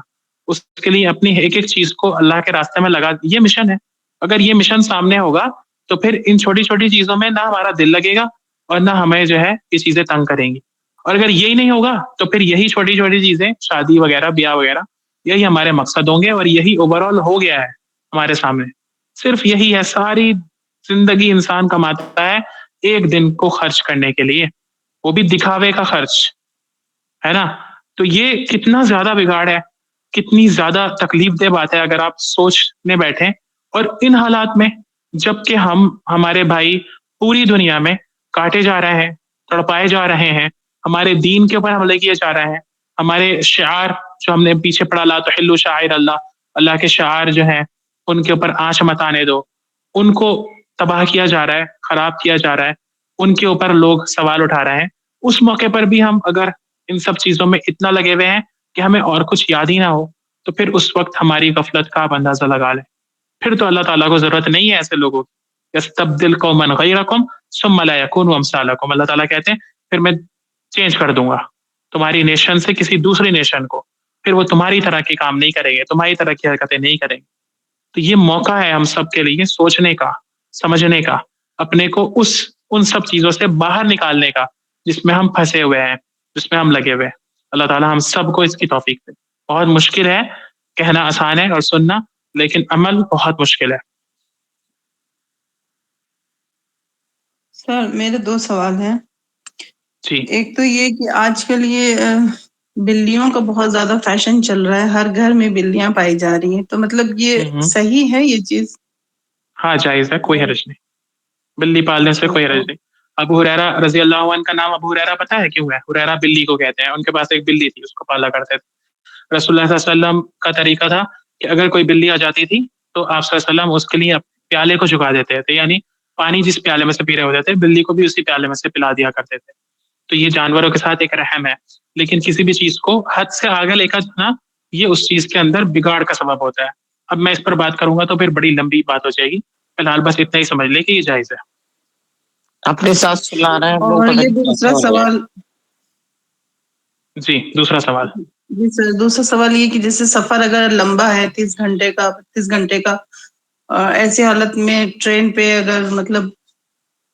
اس کے لیے اپنی ایک چیز کو اللہ کے راستے میں لگا, یہ مشن ہے. اگر یہ مشن سامنے ہوگا تو پھر ان چھوٹی چھوٹی چیزوں میں نہ ہمارا دل لگے گا اور نہ ہمیں جو ہے یہ چیزیں تنگ کریں گی. اور اگر یہی نہیں ہوگا تو پھر یہی چھوٹی چھوٹی چیزیں, شادی وغیرہ, بیاہ وغیرہ, یہی ہمارے مقصد ہوں گے, اور یہی اوور آل ہو گیا ہے ہمارے سامنے. صرف یہی ہے, ساری زندگی انسان کماتا ہے ایک دن کو خرچ کرنے کے لیے, وہ بھی دکھاوے کا خرچ ہے نا. تو یہ کتنا زیادہ بگاڑ ہے, کتنی زیادہ تکلیف دہ بات ہے اگر آپ سوچنے بیٹھیں. اور ان حالات میں جب کہ ہمارے بھائی پوری دنیا میں کاٹے جا رہے ہیں, تڑپائے جا رہے ہیں, ہمارے دین کے اوپر حملے کیے جا رہے ہیں, ہمارے شعار جو ہم نے پیچھے پڑھا, لا تحلوا شعائر اللہ, اللہ کے شعار جو ہیں ان کے اوپر آنچ مت آنے دو, ان کو تباہ کیا جا رہا ہے, خراب کیا جا رہا ہے, ان کے اوپر لوگ سوال اٹھا رہے ہیں. اس موقع پر بھی ہم اگر ان سب چیزوں میں اتنا لگے ہوئے ہیں کہ ہمیں اور کچھ یاد ہی نہ ہو, تو پھر اس وقت ہماری غفلت کا آپ اندازہ لگا لیں. پھر تو اللہ تعالیٰ کو ضرورت نہیں ہے ایسے لوگوں کی. یستبدل قوما غیرکم ثم لا یکونوا امثالکم, اللہ تعالیٰ کہتے ہیں پھر میں چینج کر دوں گا تمہاری نیشن سے کسی دوسری نیشن کو, پھر وہ تمہاری طرح کے کام نہیں کریں گے, تمہاری طرح کی حرکتیں نہیں کریں گے. تو یہ موقع ہے ہم سب کے لیے سوچنے کا, سمجھنے کا, اپنے کو ان سب چیزوں سے باہر نکالنے کا جس میں ہم پھنسے ہوئے ہیں, جس میں ہم لگے ہوئے ہیں. اللہ تعالیٰ ہم سب کو اس کی توفیق دے. بہت مشکل ہے, کہنا آسان ہے اور سننا, لیکن عمل بہت مشکل ہے. سر میرے 2 سوال ہیں. جی. ایک تو یہ کہ آج کل یہ بلیوں کا بہت زیادہ فیشن چل رہا ہے, ہر گھر میں بلیاں پائی جا رہی ہیں, تو مطلب یہ صحیح ہے یہ چیز؟ ہاں جائز ہے, کوئی حرج نہیں, بلی پالنے سے کوئی حرج نہیں. ابو ہریرہ رضی اللہ عنہ کا نام ابو ہریرہ پتہ ہے کیوں ہے؟ ہریرہ بلی کو کہتے ہیں, ان کے پاس ایک بلی تھی, اس کو پالا کرتے تھے. رسول اللہ صلی اللہ علیہ وسلم کا طریقہ تھا کہ اگر کوئی بلی آ جاتی تھی تو آپ صلی اللہ علیہ وسلم اس کے لیے پیالے کو جھکا دیتے تھے, یعنی پانی جس پیالے میں سے پی رہے ہوتے تھے بلی کو بھی اسی پیالے میں سے پلا دیا کرتے تھے. تو یہ جانوروں کے ساتھ ایک رحم ہے, لیکن کسی بھی چیز کو حد سے آگے لے کر جانا یہ اس چیز کے اندر بگاڑ کا سبب ہوتا ہے. اب میں اس پر بات کروں گا تو پھر بڑی لمبی بات ہو جائے گی, فی الحال بس اتنا ہی سمجھ لے کہ یہ جائز ہے. اپنے ساتھ چلا رہے ہیں ہم لوگ. اور یہ دوسرا سوال, جی دوسرا سوال. جی سر دوسرا سوال یہ کہ جیسے سفر اگر لمبا ہے 30 گھنٹے کا 32 گھنٹے کا, ایسی حالت میں ٹرین پہ اگر مطلب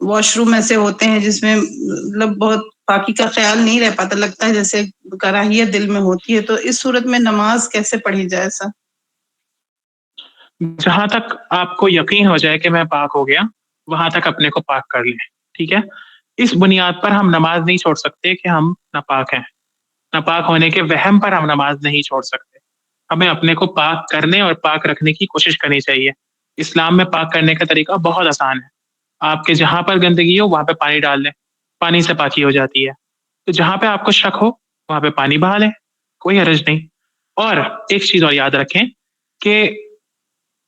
واش روم ایسے ہوتے ہیں جس میں مطلب بہت پاکی کا خیال نہیں رہ پاتا، لگتا ہے جیسے کراہیت دل میں ہوتی ہے، تو اس صورت میں نماز کیسے پڑھی جائے سر؟ جہاں تک آپ کو یقین ہو جائے کہ میں پاک ہو گیا وہاں تک اپنے کو پاک کر لیں، ٹھیک ہے؟ اس بنیاد پر ہم نماز نہیں چھوڑ سکتے کہ ہم ناپاک ہیں، ناپاک ہونے کے وہم پر ہم نماز نہیں چھوڑ سکتے. ہمیں اپنے کو پاک کرنے اور پاک رکھنے کی کوشش کرنی چاہیے. اسلام میں پاک کرنے کا طریقہ بہت آسان ہے. آپ کے جہاں پر گندگی ہو وہاں پہ پانی ڈال دیں، پانی سے پاکی ہو جاتی ہے. تو جہاں پہ آپ کو شک ہو وہاں پہ پانی بہا لیں، کوئی حرج نہیں. اور ایک چیز اور یاد رکھیں کہ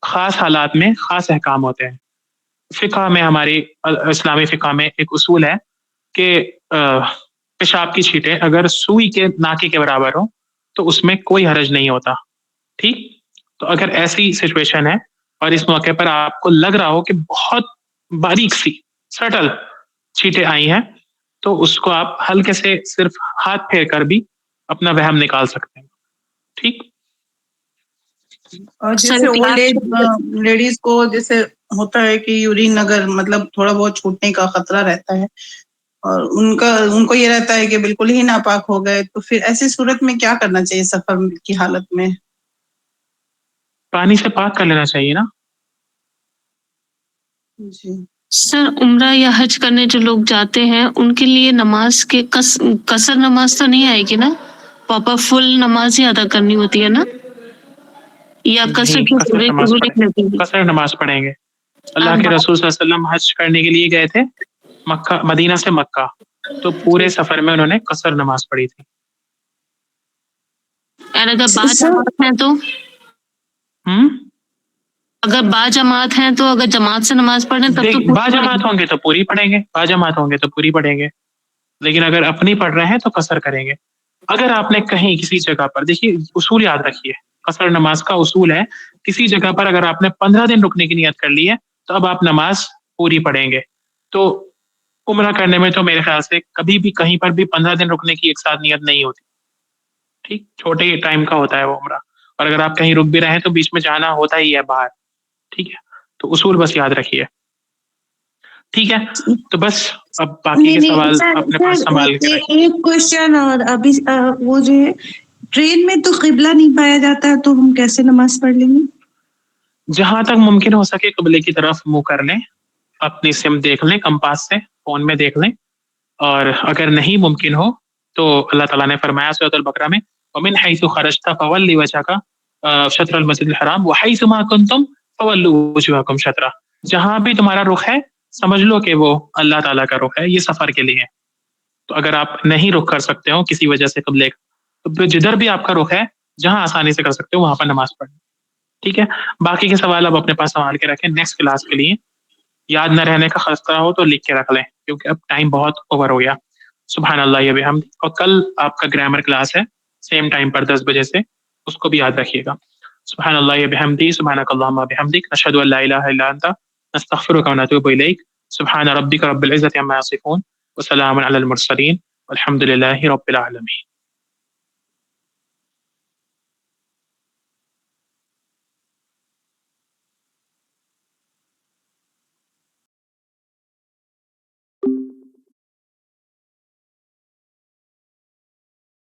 خاص حالات میں خاص احکام ہوتے ہیں. فقہ میں ہماری اسلامی فقہ میں ایک اصول ہے کہ پیشاب کی چھینٹیں اگر سوئی کے ناکے کے برابر ہو تو اس میں کوئی حرج نہیں ہوتا، ٹھیک؟ تو اگر ایسی سچویشن ہے اور اس موقع پر آپ کو لگ رہا ہو کہ بہت باریک سی سٹل چھینٹیں آئی ہیں تو اس کو آپ ہلکے سے صرف ہاتھ پھیر کر بھی اپنا وہم نکال سکتے ہیں، ٹھیک؟ اور جیسے اولڈ ایج لیڈیز کو جیسے ہوتا ہے کہ یورین اگر مطلب تھوڑا بہت چھوٹنے کا خطرہ رہتا ہے اور ان کو یہ رہتا ہے کہ بالکل ہی ناپاک ہو گئے، تو پھر ایسی صورت میں کیا کرنا چاہیے سفر کی حالت میں؟ پانی سے پاک کر لینا چاہیے نا. جی سر عمرہ یا حج کرنے جو لوگ جاتے ہیں ان کے لیے نماز کے قصر نماز تو نہیں آئے گی نا؟ پراپر فل نماز ہی ادا کرنی ہوتی ہے نا؟ یا قصر کی رولنگ لگے گی؟ قصر نماز پڑھیں گے. اللہ کے رسول صلی اللہ علیہ وسلم حج کرنے کے لیے گئے تھے مدینہ سے مکہ، تو پورے سفر میں انہوں نے قصر نماز پڑھی تھی. اور اگر باجماعت ہیں تو اگر جماعت سے نماز پڑھیں تب تو باجماعت ہوں گے تو پوری پڑھیں گے، باجماعت ہوں گے تو پوری پڑھیں گے. لیکن اگر اپنی پڑھ رہے ہیں تو قصر کریں گے. اگر آپ نے کہیں کسی جگہ پر، دیکھیے اصول یاد رکھیے، قصر نماز کا اصول ہے کسی جگہ پر اگر آپ نے 15 دن رکنے کی نیت کر لی ہے تو اب آپ نماز پوری پڑھیں گے. تو عمرہ کرنے میں تو میرے خیال سے کبھی بھی کہیں پر بھی 15 دن رکنے کی ایک ساتھ نیت نہیں ہوتی، ٹھیک؟ چھوٹے ٹائم کا ہوتا ہے وہ عمرہ. اور اگر آپ کہیں رک بھی رہے ہیں تو بیچ میں جانا ہوتا ہی ہے باہر، ٹھیک ہے؟ تو اصول بس یاد رکھیے، ٹھیک ہے؟ تو بس اب باقی کے سوال اپنے پاس سنبھال کے رکھیے. ایک کوشچن اور ابھی وہ جو ہے ٹرین میں تو قبلہ نہیں پایا جاتا ہے تو ہم کیسے نماز پڑھ لیں گے؟ جہاں تک ممکن ہو سکے قبلے کی طرف منہ کر لیں، اپنی سم دیکھ لیں کمپاس سے، فون میں دیکھ لیں. اور اگر نہیں ممکن ہو تو اللہ تعالیٰ نے فرمایا سورۃ البقرہ میں وَمِنْ حَيْثُ خَرَجْتَ فَوَلِّ وَجْهَكَ شَطْرَ الْمَسْجِدِ الْحَرَامِ وَحَيْثُ مَا كُنْتُمْ فَوَلُّوا وُجُوهَكُمْ شَطْرَهُ. جہاں بھی تمہارا رخ ہے سمجھ لو کہ وہ اللہ تعالیٰ کا رخ ہے، یہ سفر کے لیے. تو اگر آپ نہیں رخ کر سکتے ہو کسی وجہ سے قبلے کا تو جدھر بھی آپ کا رخ ہے جہاں آسانی سے کر سکتے ہو وہاں پر نماز پڑھیں، ٹھیک ہے؟ باقی کے سوال اب اپنے پاس سنبھال کے رکھیں، نیکسٹ کلاس کے لیے یاد نہ رہنے کا خطرہ ہو تو لکھ کے رکھ لیں کیونکہ اب ٹائم بہت اوور ہو گیا. سبحان اللہ و بحمدہ. اور کل آپ کا گرامر کلاس ہے سیم ٹائم پر 10 بجے سے، اس کو بھی یاد رکھیے گا. سبحان اللہ و بحمدہ، سبحانک اللہم و بحمدک، نشہد ان لا الہ الا انت، نستغفرک و نتوب الیک. سبحان ربک رب العزۃ عما یصفون وسلام علی المرسلین والحمد للہ رب العالمین.